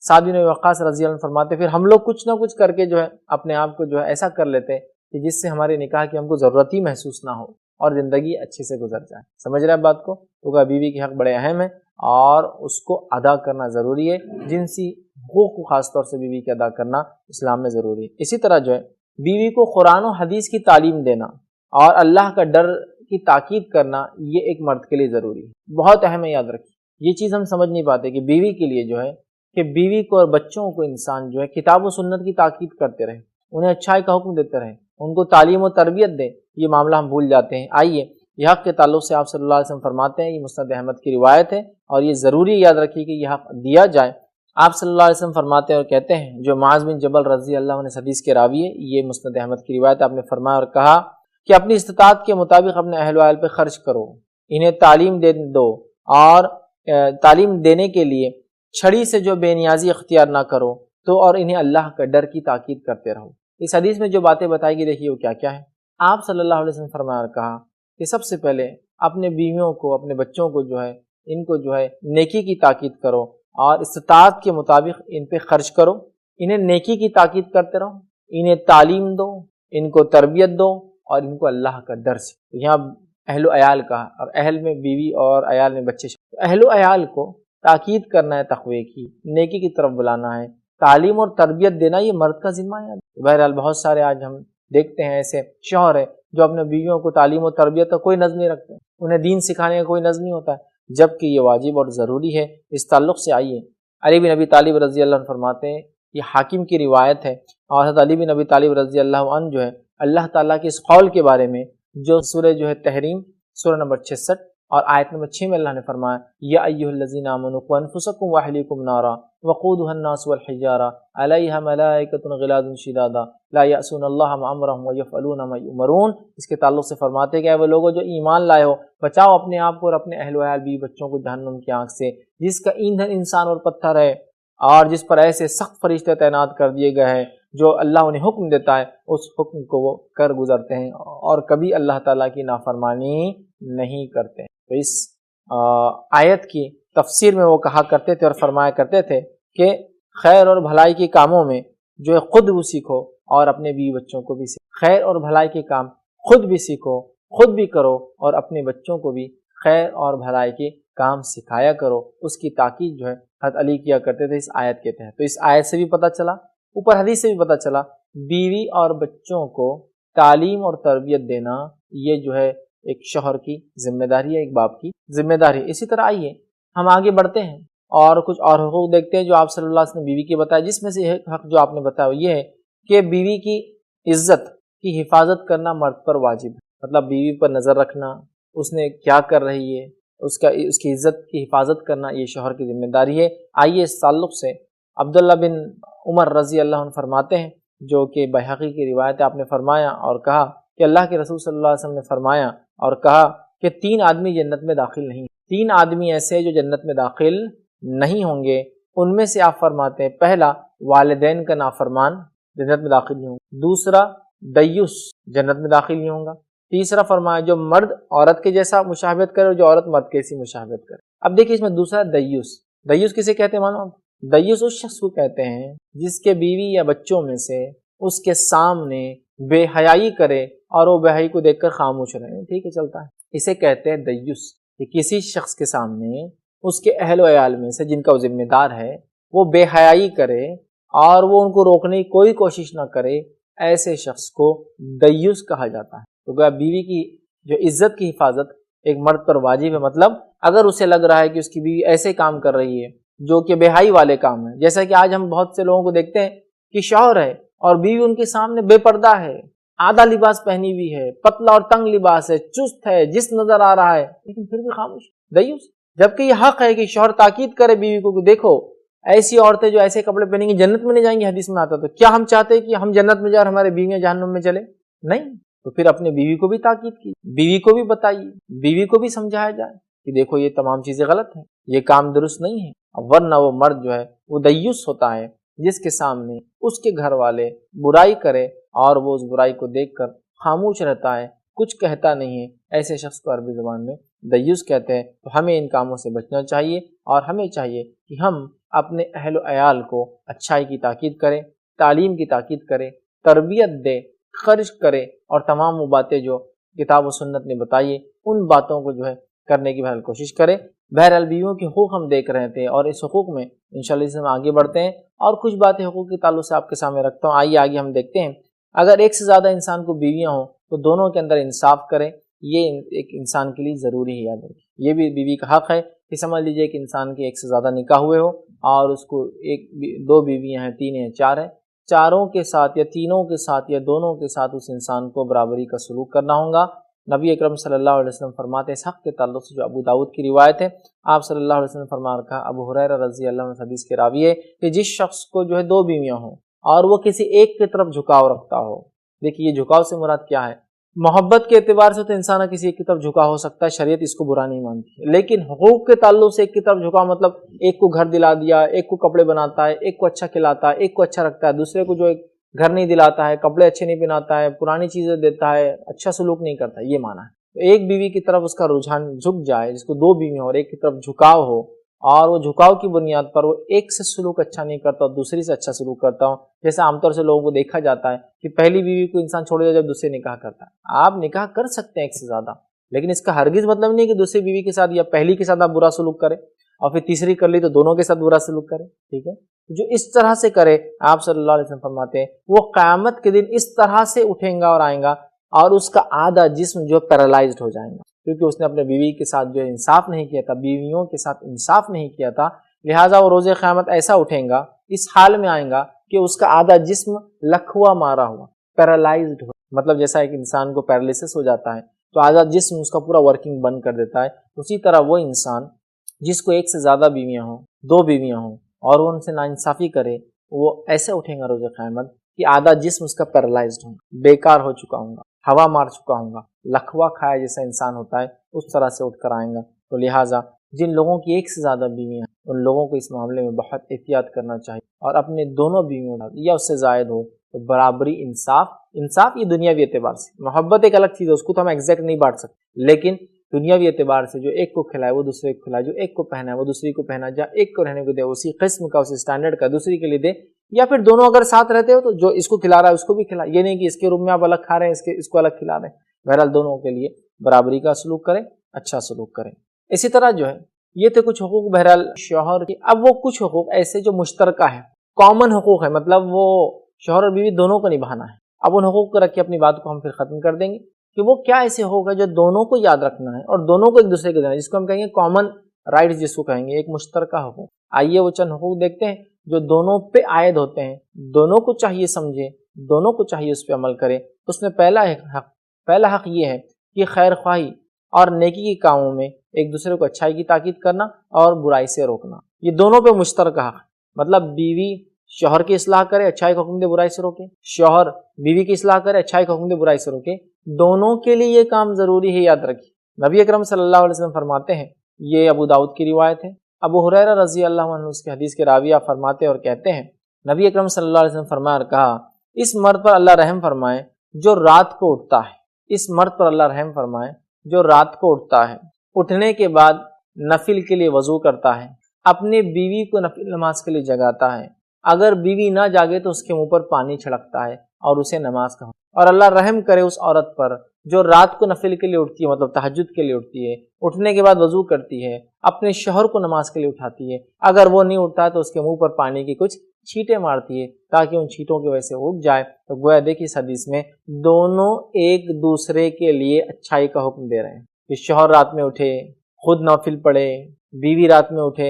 S1: سعد بن وقاص رضی اللہ عنہ فرماتے پھر ہم لوگ کچھ نہ کچھ کر کے جو ہے اپنے آپ کو جو ہے ایسا کر لیتے کہ جس سے ہمارے نکاح کی ہم کو ضرورت ہی محسوس نہ ہو اور زندگی اچھے سے گزر جائے. سمجھ رہے ہیں بات کو؟ تو بیوی کے حق بڑے اہم ہیں اور اس کو ادا کرنا ضروری ہے. جنسی حقوق کو خاص طور سے بیوی کے ادا کرنا اسلام میں ضروری ہے. اسی طرح جو ہے بیوی کو قرآن و حدیث کی تعلیم دینا اور اللہ کا ڈر کی تاکید کرنا یہ ایک مرد کے لیے ضروری ہے. بہت اہم ہے، یاد رکھیے. یہ چیز ہم سمجھ نہیں پاتے کہ بیوی کے لیے جو ہے کہ بیوی کو اور بچوں کو انسان جو ہے کتاب و سنت کی تاکید کرتے رہے، انہیں اچھائی کا حکم دیتے رہے، ان کو تعلیم و تربیت دے. یہ معاملہ ہم بھول جاتے ہیں. آئیے یہ حق کے تعلق سے آپ صلی اللہ علیہ وسلم فرماتے ہیں، یہ مسند احمد کی روایت ہے اور یہ ضروری یاد رکھیے کہ یہ حق دیا جائے. آپ صلی اللہ علیہ وسلم فرماتے ہیں اور کہتے ہیں، جو معاذ بن جبل رضی اللہ عنہ حدیث کے راوی ہے، یہ مسند احمد کی روایت. آپ نے فرمایا اور کہا کہ اپنی استطاعت کے مطابق اپنے اہل و عیال پہ خرچ کرو، انہیں تعلیم دے دو اور تعلیم دینے کے لیے چھڑی سے جو بے نیازی اختیار نہ کرو تو اور انہیں اللہ کا ڈر کی تاکید کرتے رہو. اس حدیث میں جو باتیں بتائی گئی دیکھیے وہ کیا کیا ہے. آپ صلی اللہ علیہ وسلم فرمایا اور کہا کہ سب سے پہلے اپنے بیویوں کو، اپنے بچوں کو جو ہے ان کو جو ہے نیکی کی تاکید کرو اور استطاعت کے مطابق ان پہ خرچ کرو، انہیں نیکی کی تاکید کرتے رہو، انہیں تعلیم دو، ان کو تربیت دو اور ان کو اللہ کا ڈر سے. یہاں اہل و عیال کا، اور اہل میں بیوی اور عیال میں بچے. اہل و عیال کو تاکید کرنا ہے تقوی کی، نیکی کی طرف بلانا ہے، تعلیم اور تربیت دینا یہ مرد کا ذمہ ہے. بہرحال بہت سارے آج ہم دیکھتے ہیں ایسے شوہر ہے جو اپنے بیویوں کو تعلیم و تربیت کا کوئی نظم نہیں رکھتے، انہیں دین سکھانے کا کوئی نظم نہیں ہوتا ہے، جبکہ یہ واجب اور ضروری ہے. اس تعلق سے آئیے علی بن ابی طالب رضی اللہ عنہ فرماتے ہیں، یہ حاکم کی روایت ہے، اور حضرت علی بن ابی طالب رضی اللہ عنہ جو ہے اللہ تعالیٰ کے اس قول کے بارے میں جو سورہ جو ہے تحریم سورہ نمبر 66 اور آیت نمبر 6 میں اللہ نے فرمایا یا ایھا الذین آمنوا قوا انفسکم واہلیکم نارا وقودها الناس والحجارہ علیہا ملائکۃ غلاظ شداد لا یعصون اللہ ما امرهم ویفعلون ما یؤمرون. اس کے تعلق سے فرماتے کہ اے وہ لوگوں جو ایمان لائے ہو، بچاؤ اپنے آپ کو اور اپنے اہل و عیال بیوی بچوں کو جہنم کی آنکھ سے، جس کا ایندھن انسان اور پتھر ہے اور جس پر ایسے سخت فرشتے تعینات کر دیے گئے ہیں جو اللہ انہیں حکم دیتا ہے اس حکم کو وہ کر گزرتے ہیں اور کبھی اللہ تعالیٰ کی نافرمانی نہیں کرتے. تو اس آیت کی تفسیر میں وہ کہا کرتے تھے اور فرمایا کرتے تھے کہ خیر اور بھلائی کے کاموں میں جو ہے خود وہ سیکھو اور اپنے بیوی بچوں کو بھی سیکھو. خیر اور بھلائی کے کام خود بھی سیکھو، خود بھی کرو اور اپنے بچوں کو بھی خیر اور بھلائی کے کام سکھایا کرو. اس کی تاکید جو ہے حضرت علی کیا کرتے تھے اس آیت کے تحت. تو اس آیت سے بھی پتہ چلا، اوپر حدیث سے بھی پتہ چلا، بیوی اور بچوں کو تعلیم اور تربیت دینا یہ جو ہے ایک شوہر کی ذمہ داری ہے، ایک باپ کی ذمہ داری ہے. اسی طرح آئیے ہم آگے بڑھتے ہیں اور کچھ اور حقوق دیکھتے ہیں جو آپ صلی اللہ علیہ وسلم نے بیوی کے بتایا. جس میں سے ایک حق جو آپ نے بتایا یہ ہے کہ بیوی کی عزت کی حفاظت کرنا مرد پر واجب ہے. مطلب بیوی پر نظر رکھنا، اس نے کیا کر رہی ہے، اس کی عزت کی حفاظت کرنا یہ شوہر کی ذمہ داری ہے. آئیے اس تعلق سے عبداللہ بن عمر رضی اللہ عنہ فرماتے ہیں، جو کہ بیہقی کی روایت ہے، آپ نے فرمایا اور کہا کہ اللہ کے رسول صلی اللہ علیہ وسلم نے فرمایا اور کہا کہ 3 آدمی جنت میں داخل نہیں، 3 آدمی ایسے جو جنت میں داخل نہیں ہوں گے. ان میں سے آپ فرماتے ہیں پہلا والدین کا نافرمان جنت میں داخل نہیں ہوگا، دوسرا دیوس جنت میں داخل نہیں ہوگا، تیسرا فرمایا جو مرد عورت کے جیسا مشابہت کرے اور جو عورت مرد کے جیسی مشابہت کرے. اب دیکھیے اس میں دوسرا دیوس. دیوس کسے کہتے ہیں معلوم؟ دیوس اس شخص کو کہتے ہیں جس کے بیوی یا بچوں میں سے اس کے سامنے بے حیائی کرے اور وہ بے حیائی کو دیکھ کر خاموش رہے. ٹھیک ہے، چلتا ہے. اسے کہتے ہیں دیوس. کہ کسی شخص کے سامنے اس کے اہل و عیال میں سے جن کا وہ ذمہ دار ہے وہ بے حیائی کرے اور وہ ان کو روکنے کی کوئی کوشش نہ کرے، ایسے شخص کو دیوس کہا جاتا ہے. تو گویا بیوی کی جو عزت کی حفاظت ایک مرد پر واجب ہے، مطلب اگر اسے لگ رہا ہے کہ اس کی بیوی ایسے کام کر رہی ہے جو کہ بے حیائی والے کام ہیں، جیسا کہ آج ہم بہت سے لوگوں کو دیکھتے ہیں کہ شوہر ہے اور بیوی ان کے سامنے بے پردہ ہے، آدھا لباس پہنی ہوئی ہے، پتلا اور تنگ لباس ہے، چست ہے، جسم نظر آ رہا ہے، لیکن پھر بھی خاموش دیوس، جبکہ یہ حق ہے کہ شوہر تاکید کرے بیوی کو کہ دیکھو ایسی عورتیں جو ایسے کپڑے پہنیں گی جنت میں نہیں جائیں گی، حدیث میں آتا۔ تو کیا ہم چاہتے ہیں کہ ہم جنت میں جائیں اور ہمارے بیویاں جہنم میں چلے؟ نہیں، تو پھر اپنے بیوی کو بھی تاکید کی، بیوی کو بھی بتائیے، بیوی کو بھی سمجھایا جائے کہ دیکھو یہ تمام چیزیں غلط ہیں، یہ کام درست نہیں ہے، ورنہ وہ مرد جو ہے وہ دیوس ہوتا ہے جس کے سامنے اس کے گھر والے برائی کرے اور وہ اس برائی کو دیکھ کر خاموش رہتا ہے، کچھ کہتا نہیں ہے، ایسے شخص کو عربی زبان میں دیوس کہتے ہیں۔ تو ہمیں ان کاموں سے بچنا چاہیے اور ہمیں چاہیے کہ ہم اپنے اہل و عیال کو اچھائی کی تاکید کریں، تعلیم کی تاکید کریں، تربیت دیں، خرچ کریں اور تمام وہ باتیں جو کتاب و سنت نے بتائی ان باتوں کو جو ہے کرنے کی بہرحال کوشش کریں۔ بہرحال بیویوں کے حقوق ہم دیکھ رہے تھے اور اس حقوق میں انشاءاللہ اس میں آگے بڑھتے ہیں اور کچھ باتیں حقوق کے تعلق سے آپ کے سامنے رکھتا ہوں۔ آئیے آگے ہم دیکھتے ہیں، اگر ایک سے زیادہ انسان کو بیویاں ہوں تو دونوں کے اندر انصاف کریں، یہ ایک انسان کے لیے ضروری ہے، یاد رکھیں یہ بھی بیوی کا حق ہے کہ سمجھ لیجئے کہ انسان کے ایک سے زیادہ نکاح ہوئے ہو اور اس کو دو بیویاں ہیں، تین ہیں، چار ہیں، چاروں کے ساتھ یا تینوں کے ساتھ یا دونوں کے ساتھ اس انسان کو برابری کا سلوک کرنا ہوگا۔ نبی اکرم صلی اللہ علیہ وسلم فرماتے ہیں، اس حق کے تعلق سے جو ابو داؤد کی روایت ہے، آپ صلی اللہ علیہ وسلم فرما رکھا، ابو ہریرہ رضی اللہ عنہ حدیث کے راوی ہے کہ جس شخص کو جو ہے دو بیویاں ہوں اور وہ کسی ایک کی طرف جھکاؤ رکھتا ہو، دیکھیے یہ جھکاؤ سے مراد کیا ہے؟ محبت کے اعتبار سے تو انسان کسی ایک کی طرف جھکا ہو سکتا ہے، شریعت اس کو برا نہیں مانتی، لیکن حقوق کے تعلق سے ایک کی طرف جھکا مطلب ایک کو گھر دلا دیا، ایک کو کپڑے بناتا ہے، ایک کو اچھا کھلاتا ہے، ایک کو اچھا رکھتا ہے، دوسرے کو جو ایک گھر نہیں دلاتا ہے، کپڑے اچھے نہیں پہناتا ہے، پرانی چیزیں دیتا ہے، اچھا سلوک نہیں کرتا ہے، یہ مانا ہے۔ تو ایک بیوی کی طرف اس کا رجحان جھک جائے، جس کو دو بیوی ہو اور ایک کی طرف جھکاؤ ہو اور وہ جھکاؤ کی بنیاد پر وہ ایک سے سلوک اچھا نہیں کرتا اور دوسری سے اچھا سلوک کرتا ہوں، جیسے عام طور سے لوگوں کو دیکھا جاتا ہے کہ پہلی بیوی کو انسان چھوڑ دے جب دوسرے نکاح کرتا ہے۔ آپ نکاح کر سکتے ہیں ایک سے زیادہ، لیکن اس کا ہرگز مطلب نہیں کہ دوسری بیوی کے ساتھ یا پہلی کے ساتھ آپ برا سلوک کریں اور پھر تیسری کر لی تو دونوں کے ساتھ برا سلوک کریں، ٹھیک ہے؟ جو اس طرح سے کرے، آپ صلی اللہ علیہ وسلم فرماتے ہیں وہ قیامت کے دن اس طرح سے اٹھیں گا اور آئیں گا اور اس کا آدھا جسم جو پیرالائزڈ ہو جائے گا، کیونکہ اس نے اپنے بیوی کے ساتھ جو انصاف نہیں کیا تھا، بیویوں کے ساتھ انصاف نہیں کیا تھا، لہٰذا وہ روز قیامت ایسا اٹھیں گا، اس حال میں آئیں گا کہ اس کا آدھا جسم لکھوا مارا ہوا، پیرالائزڈ ہو، مطلب جیسا ایک انسان کو پیرالیسس ہو جاتا ہے تو آدھا جسم اس کا پورا ورکنگ بند کر دیتا ہے، اسی طرح وہ انسان جس کو ایک سے زیادہ بیویاں ہوں، دو بیویاں ہوں اور وہ ان سے ناانصافی کرے، وہ ایسے اٹھیں گا روز قیامت کہ آدھا جسم اس کا پیرالائزڈ ہوں، بیکار ہو چکا ہوں گا، ہوا مار چکا ہوں گا، لکھوا کھایا جیسا انسان ہوتا ہے اس طرح سے اٹھ کر آئیں گا۔ تو لہٰذا جن لوگوں کی ایک سے زیادہ بیویاں ہیں ان لوگوں کو اس معاملے میں بہت احتیاط کرنا چاہیے اور اپنے دونوں بیویوں یا اس سے زائد ہو تو برابری، انصاف یہ دنیاوی اعتبار سے، محبت ایک الگ چیز ہے، اس کو تو ہم ایگزیکٹ نہیں بانٹ سکتے، لیکن دنیاوی اعتبار سے جو ایک کو کھلائے وہ دوسرے کو کھلائے، جو ایک کو پہنا ہے وہ دوسری کو پہنا، جہاں ایک کو رہنے کو دے اسی قسم کا، اسی سٹینڈرڈ کا دوسری کے لیے دے، یا پھر دونوں اگر ساتھ رہتے ہو تو جو اس کو کھلا رہا ہے اس کو بھی کھلائے، یہ نہیں کہ اس کے روم میں آپ الگ کھا رہے ہیں اس کو الگ کھلا رہے ہیں۔ بہرحال دونوں کے لیے برابری کا سلوک کریں، اچھا سلوک کریں۔ اسی طرح جو ہے یہ تھے کچھ حقوق بہرحال شوہر کے، اب وہ کچھ حقوق ایسے جو مشترکہ ہے، کامن حقوق ہے، مطلب وہ شوہر اور بیوی دونوں کو نبھانا ہے۔ اب ان حقوق کو رکھ کے اپنی بات کو ہم پھر ختم کر دیں گے کہ وہ کیا ایسے حقوق ہے جو دونوں کو یاد رکھنا ہے اور دونوں کو ایک دوسرے کو دینا ہے، جس کو ہم کہیں گے کامن رائٹس، جس کو کہیں گے ایک مشترکہ حقوق۔ آئیے وہ چند حقوق دیکھتے ہیں جو دونوں پہ عائد ہوتے ہیں، دونوں کو چاہیے سمجھے، دونوں کو چاہیے اس پہ عمل کرے۔ اس میں پہلا حق یہ ہے کہ خیر خواہی اور نیکی کے کاموں میں ایک دوسرے کو اچھائی کی تاکید کرنا اور برائی سے روکنا، یہ دونوں پہ مشترکہ حق، مطلب بیوی شوہر کی اصلاح کرے، اچھائی کا حکم دے، برائی سے روکے، شوہر بیوی کی اصلاح کرے، اچھائی کا حکم دے، برائی سے روکے، دونوں کے لیے یہ کام ضروری ہے، یاد رکھیے۔ نبی اکرم صلی اللہ علیہ وسلم فرماتے ہیں، یہ ابو داؤد کی روایت ہے، ابو ہریرہ رضی اللہ عنہ اس کے حدیث کے راوی فرماتے اور کہتے ہیں، نبی اکرم صلی اللہ علیہ وسلم فرمایا اور کہا، اس مرد پر اللہ رحم فرمائے جو رات کو اٹھتا ہے، اس مرد پر اللہ رحم فرمائے جو رات کو اٹھتا ہے، اٹھنے کے بعد نفل کے لیے وضو کرتا ہے، اپنی بیوی کو نفل نماز کے لیے جگاتا ہے، اگر بیوی نہ جاگے تو اس کے منہ پر پانی چھڑکتا ہے اور اسے نماز کا، اور اللہ رحم کرے اس عورت پر جو رات کو نفل کے لیے اٹھتی ہے، مطلب تہجد کے لیے اٹھتی ہے، اٹھنے کے بعد وضو کرتی ہے، اپنے شوہر کو نماز کے لیے اٹھاتی ہے، اگر وہ نہیں اٹھتا تو اس کے منہ پر پانی کی کچھ چھینٹیں مارتی ہے تاکہ ان چھینٹوں کی وجہ سے اٹھ جائے۔ تو گویا دیکھیے اس حدیث میں دونوں ایک دوسرے کے لیے اچھائی کا حکم دے رہے ہیں، کہ شوہر رات میں اٹھے خود نفل پڑھے، بیوی رات میں اٹھے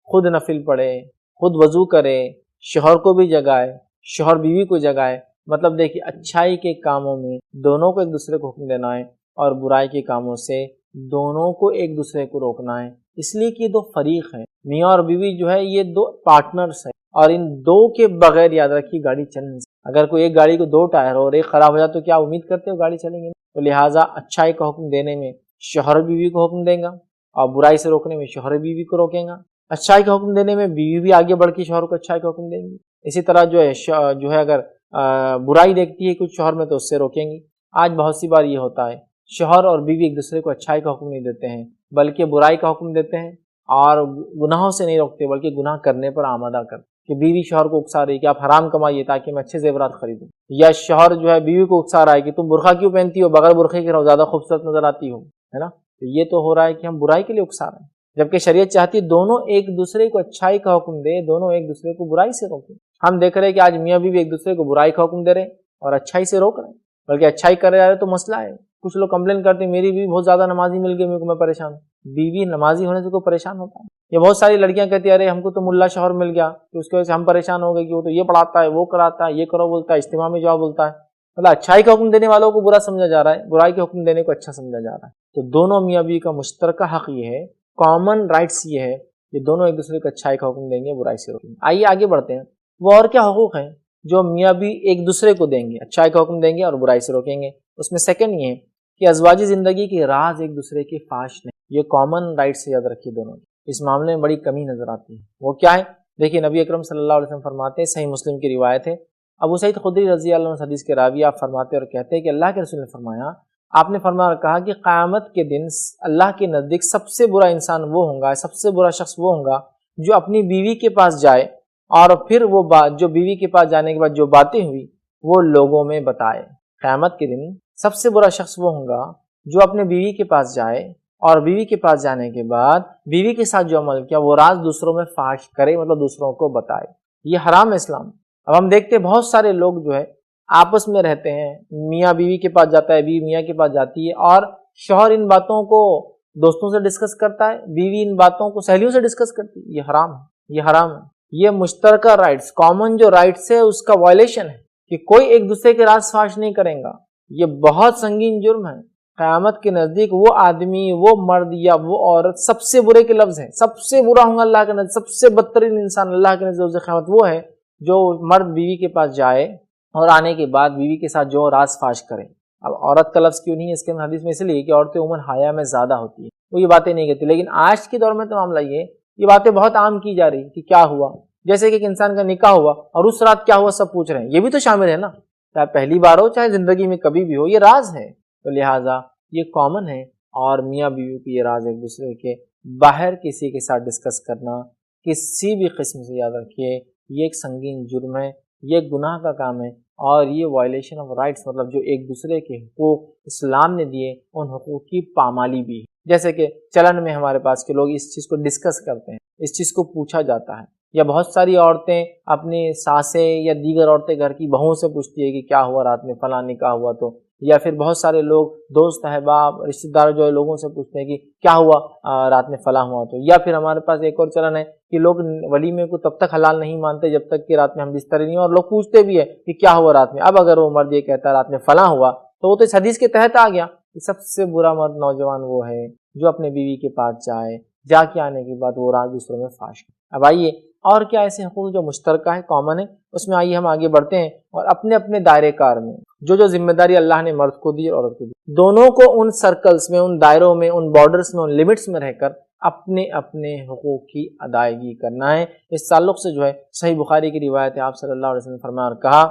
S1: خود نفل پڑھے، خود وضو کرے، شوہر کو بھی جگائے، شوہر بیوی کو جگائے۔ مطلب دیکھیے اچھائی کے کاموں میں دونوں کو ایک دوسرے کو حکم دینا ہے اور برائی کے کاموں سے دونوں کو ایک دوسرے کو روکنا ہے۔ اس لیے کہ یہ دو فریق ہیں، میاں اور بیوی جو ہے یہ دو پارٹنرز ہیں، اور ان دو کے بغیر یاد رکھیے گاڑی چل نہیں سکتی۔ اگر کوئی ایک گاڑی کو دو ٹائر ہو اور ایک خراب ہو جائے تو کیا امید کرتے ہو گاڑی چلیں گے؟ تو لہٰذا اچھائی کا حکم دینے میں شوہر بیوی کو حکم دے گا اور برائی سے روکنے میں شوہر بیوی کو روکے گا۔ اچھائی کا حکم دینے میں بیوی بھی آگے بڑھ کے شوہر کو اچھائی کا حکم دیں گی۔ اسی طرح جو ہے اگر برائی دیکھتی ہے کچھ شوہر میں تو اس سے روکیں گی۔ آج بہت سی بار یہ ہوتا ہے شوہر اور بیوی ایک دوسرے کو اچھائی کا حکم نہیں دیتے ہیں بلکہ برائی کا حکم دیتے ہیں، اور گناہوں سے نہیں روکتے بلکہ گناہ کرنے پر آمادہ کرتے کہ بیوی شوہر کو اکسا رہی کہ آپ حرام کمائیے تاکہ میں اچھے زیورات خریدوں، یا شوہر جو ہے بیوی کو اکسا رہا ہے کہ تم برقع کیوں پہنتی ہو، بغیر برقعے کے رہو زیادہ خوبصورت نظر آتی ہو، ہے نا؟ تو یہ تو ہو رہا ہے کہ ہم برائی کے لیے اکسا رہے ہیں، جبکہ شریعت چاہتی دونوں ایک دوسرے کو اچھائی کا حکم دے، دونوں ایک دوسرے کو برائی سے روکیں۔ ہم دیکھ رہے ہیں کہ آج میاں بیوی ایک دوسرے کو برائی کا حکم دے رہے ہیں اور اچھائی سے روک رہے ہیں، بلکہ اچھائی کر رہے ہیں تو مسئلہ ہے۔ کچھ لوگ کمپلین کرتے ہیں میری بیوی بہت زیادہ نمازی مل گئی، میرے کو میں پریشان ہوں۔ بیوی نمازی ہونے سے کوئی پریشان ہوتا ہے؟ یہ بہت ساری لڑکیاں کہتی ہیں ارے ہم کو تو ملا شوہر مل گیا تو اس کی وجہ سے ہم پریشان ہو گئے کہ وہ تو یہ پڑھاتا ہے، وہ کراتا ہے، یہ کرو بولتا ہے، اجتماع میں جاؤ بولتا ہے۔ مطلب اچھائی کا حکم دینے والوں کو برا سمجھا جا رہا ہے، برائی کے حکم دینے کو اچھا سمجھا جا رہا ہے۔ تو دونوں میاں بیوی کا مشترکہ حق یہ ہے، کامن رائٹس یہ ہے کہ دونوں ایک دوسرے کو اچھائی کا حکم دیں گے، برائی سے روکیں گے۔ آئیے آگے بڑھتے ہیں، وہ اور کیا حقوق ہیں جو میاں بیوی ایک دوسرے کو دیں گے، اچھائی کا حکم دیں گے اور برائی سے روکیں گے۔ اس میں سیکنڈ یہ ہے کہ ازواجی زندگی کے راز ایک دوسرے کے فاش نہیں، یہ کامن رائٹس یاد رکھیے دونوں۔ اس معاملے میں بڑی کمی نظر آتی ہے، وہ کیا ہے؟ دیکھیے نبی اکرم صلی اللہ علیہ وسلم فرماتے ہیں، صحیح مسلم کی روایت ہے، ابو سعید خدری رضی اللہ عنہ حدیث کے راوی، آپ فرماتے اور کہتے ہیں کہ اللہ کے رسول نے فرمایا، آپ نے فرمایا اور کہا کہ قیامت کے دن اللہ کے نزدیک سب سے برا انسان وہ ہوگا، سب سے برا شخص وہ ہوگا جو اپنی بیوی کے پاس جائے اور پھر وہ بات جو بیوی کے پاس جانے کے بعد جو باتیں ہوئی وہ لوگوں میں بتائے۔ قیامت کے دن سب سے برا شخص وہ ہوگا جو اپنے بیوی کے پاس جائے اور بیوی کے پاس جانے کے بعد بیوی کے ساتھ جو عمل کیا وہ راز دوسروں میں فاش کرے، مطلب دوسروں کو بتائے۔ یہ حرام ہے اسلام۔ اب ہم دیکھتے ہیں بہت سارے لوگ جو ہے آپس میں رہتے ہیں، میاں بیوی کے پاس جاتا ہے، بیوی میاں کے پاس جاتی ہے، اور شوہر ان باتوں کو دوستوں سے ڈسکس کرتا ہے، بیوی ان باتوں کو سہیلیوں سے ڈسکس کرتی ہے۔ یہ حرام ہے، یہ حرام ہے۔ یہ مشترکہ رائٹس، کامن جو رائٹس ہے اس کا وائلیشن ہے کہ کوئی ایک دوسرے کے راز فاش نہیں کرے گا۔ یہ بہت سنگین جرم ہے۔ قیامت کے نزدیک وہ آدمی، وہ مرد یا وہ عورت، سب سے برے کے لفظ ہیں، سب سے برا ہوں گا اللہ کے نزدیک، سب سے بدترین انسان اللہ کے نزدیک روز قیامت وہ ہے جو مرد بیوی کے پاس جائے اور آنے کے بعد بیوی کے ساتھ جو راز فاش کرے۔ اب عورت کا لفظ کیوں نہیں ہے اس کے حدیث میں؟ اس لیے کہ عورتیں عموماً حیا میں زیادہ ہوتی ہیں، وہ یہ باتیں نہیں کہتی، لیکن آج کے دور میں تو معاملہ یہ باتیں بہت عام کی جا رہی کہ کیا ہوا، جیسے کہ ایک انسان کا نکاح ہوا اور اس رات کیا ہوا سب پوچھ رہے ہیں، یہ بھی تو شامل ہے نا، چاہے پہلی بار ہو چاہے زندگی میں کبھی بھی ہو، یہ راز ہے۔ تو لہٰذا یہ کامن ہے، اور میاں بیوی کی یہ راز ایک دوسرے کے باہر کسی کے ساتھ ڈسکس کرنا کسی بھی قسم سے یاد رکھیے یہ ایک سنگین جرم ہے، یہ گناہ کا کام ہے، اور یہ وائلیشن آف رائٹس، مطلب جو ایک دوسرے کے حقوق اسلام نے دیے ان حقوق کی پامالی بھی ہے۔ جیسے کہ چلن میں ہمارے پاس کے لوگ اس چیز کو ڈسکس کرتے ہیں، اس چیز کو پوچھا جاتا ہے، یا بہت ساری عورتیں اپنی ساسیں یا دیگر عورتیں گھر کی بہوؤں سے پوچھتی ہے کہ کیا ہوا رات میں فلاں نکاح ہوا تو، یا پھر بہت سارے لوگ دوست احباب رشتہ دار جو ہے لوگوں سے پوچھتے ہیں کہ کیا ہوا رات میں فلاں ہوا تو، یا پھر ہمارے پاس ایک اور چلن ہے کہ لوگ ولیمے کو تب تک حلال نہیں مانتے جب تک کہ رات میں ہم بستر نہیں ہو، اور لوگ پوچھتے بھی ہے کہ کیا ہوا رات میں۔ اب اگر وہ مرد یہ کہتا ہے رات میں فلاں ہوا تو وہ تو اس حدیث کے تحت آ گیا کہ سب سے برا مرد نوجوان وہ ہے جو اپنے بیوی کے پاس جائے، جا کے آنے کے بعد وہ راز دوسروں میں فاش کرے۔ اب آئیے اور کیا ایسے حقوق جو مشترکہ ہے، کامن ہے، اس میں آئیے ہم آگے بڑھتے ہیں، اور اپنے اپنے دائرے کار میں جو ذمہ داری اللہ نے مرد کو دی اور عورت کو دی، دونوں کو ان سرکلز میں، ان دائروں میں، ان بارڈرز میں، ان لمٹس میں رہ کر اپنے اپنے حقوق کی ادائیگی کرنا ہے۔ اس تعلق سے جو ہے صحیح بخاری کی روایت ہے، آپ صلی اللہ علیہ وسلم نے فرمایا اور کہا،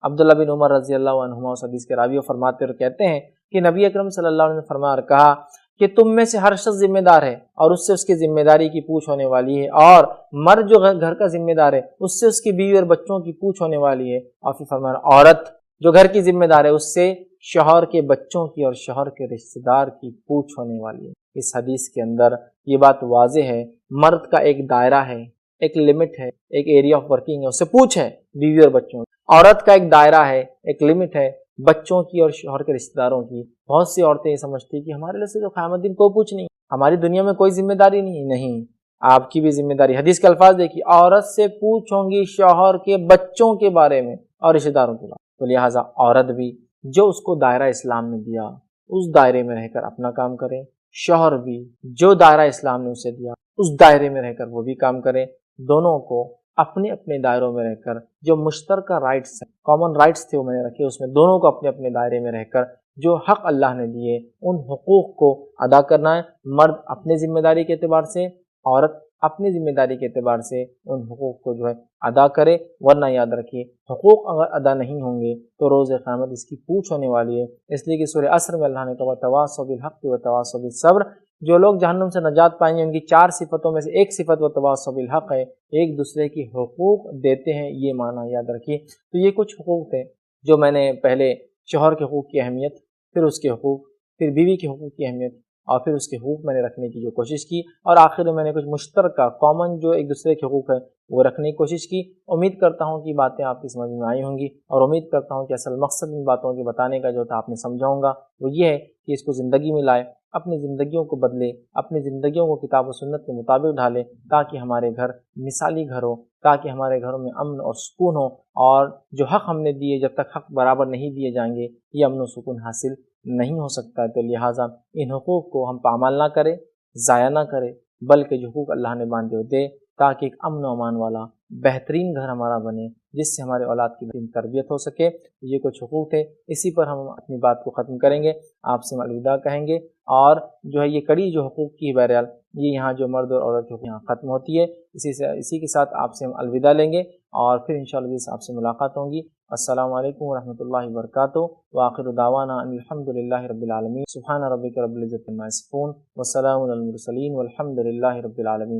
S1: عبداللہ بن عمر رضی اللہ عنہما اس حدیث کے راوی فرماتے اور کہتے ہیں کہ نبی اکرم صلی اللہ علیہ وسلم نے فرمایا اور کہا کہ تم میں سے ہر شخص ذمہ دار ہے اور اس سے اس کی ذمہ داری کی پوچھ ہونے والی ہے، اور مرد جو گھر کا ذمہ دار ہے اس سے اس کی بیوی اور بچوں کی پوچھ ہونے والی ہے، اور پھر فرمایا عورت جو گھر کی ذمہ دار ہے اس سے شوہر کے بچوں کی اور شوہر کے رشتہ دار کی پوچھ ہونے والی ہے۔ اس حدیث کے اندر یہ بات واضح ہے، مرد کا ایک دائرہ ہے، ایک لمٹ ہے، ایک ایریا آف ورکنگ ہے، اس سے پوچھ ہے بیوی اور بچوں کی۔ عورت کا ایک دائرہ ہے، ایک لمٹ ہے، بچوں کی اور شوہر کے رشتہ داروں کی بہت سی عورتیں یہ سمجھتی کہ ہمارے لیے سے تو قیامت دن کوئی پوچھ نہیں، ہماری دنیا میں کوئی ذمہ داری نہیں، آپ کی بھی ذمہ داری۔ حدیث کے الفاظ دیکھیے، عورت سے پوچھوں گی شوہر کے بچوں کے بارے میں اور رشتہ داروں کے بارے میں، تو لہٰذا عورت بھی جو اس کو دائرہ اسلام نے دیا اس دائرے میں رہ کر اپنا کام کرے، شوہر بھی جو دائرہ اسلام نے اسے دیا اس دائرے میں رہ کر وہ بھی کام کرے، دونوں کو اپنے اپنے دائروں میں رہ کر جو مشترکہ رائٹس ہیں، کامن رائٹس تھے وہ میں نے رکھے، اس میں دونوں کو اپنے اپنے دائرے میں رہ کر جو حق اللہ نے دیے ان حقوق کو ادا کرنا ہے۔ مرد اپنے ذمہ داری کے اعتبار سے، عورت اپنی ذمہ داری کے اعتبار سے ان حقوق کو جو ہے ادا کرے، ورنہ یاد رکھیے حقوق اگر ادا نہیں ہوں گے تو روز قیامت اس کی پوچھ ہونے والی ہے۔ اس لیے کہ سورہ عصر میں اللہ نے کہا وَتَوَاصَوْا بِالْحَقِّ وَتَوَاصَوْا بِالصَّبْرِ، جو لوگ جہنم سے نجات پائیں گے ان کی 4 صفتوں میں سے ایک صفت وَتَوَاصَوْا بِالْحَقِّ ہے، ایک دوسرے کی حقوق دیتے ہیں، یہ معنی یاد رکھیے۔ تو یہ کچھ حقوق تھے جو میں نے پہلے شوہر کے حقوق کی اہمیت، پھر اس کے حقوق، پھر بیوی کے حقوق کی اہمیت اور پھر اس کے حقوق میں نے رکھنے کی جو کوشش کی، اور آخر میں نے کچھ مشترکہ کامن جو ایک دوسرے کے حقوق ہے وہ رکھنے کی کوشش کی۔ امید کرتا ہوں کہ باتیں آپ کی سمجھ میں آئی ہوں گی، اور امید کرتا ہوں کہ اصل مقصد ان باتوں کے بتانے کا جو تھا آپ نے سمجھا ہوگا، وہ یہ ہے کہ اس کو زندگی میں لائے، اپنی زندگیوں کو بدلے، اپنی زندگیوں کو کتاب و سنت کے مطابق ڈھالے، تاکہ ہمارے گھر مثالی گھر ہو، تاکہ ہمارے گھروں میں امن اور سکون ہو، اور جو حق ہم نے دیے جب تک حق برابر نہیں دیے جائیں گے یہ امن و سکون حاصل نہیں ہو سکتا ہے۔ تو لہٰذا ان حقوق کو ہم پامال نہ کریں، ضائع نہ کریں، بلکہ جو حقوق اللہ نے باندھے ہوئے دے، تاکہ ایک امن و امان والا بہترین گھر ہمارا بنے، جس سے ہمارے اولاد کی بہترین تربیت ہو سکے۔ یہ کچھ حقوق تھے، اسی پر ہم اپنی بات کو ختم کریں گے، آپ سے الوداع کہیں گے، اور جو ہے یہ کڑی جو حقوق کی بہرحال یہ یہاں جو مرد اور عورت حقوق یہاں ختم ہوتی ہے، اسی کے ساتھ آپ سے ہم الوداع لیں گے، اور پھر انشاءاللہ آپ سے ملاقات ہوں گی۔ السلام علیکم ورحمۃ اللہ وبرکاتہ، وآخر دعوانا ان الحمد للہ رب العالمین، سبحان ربک رب العزۃ عما یصفون، وسلام علی المرسلین، والحمد للہ رب العالمین۔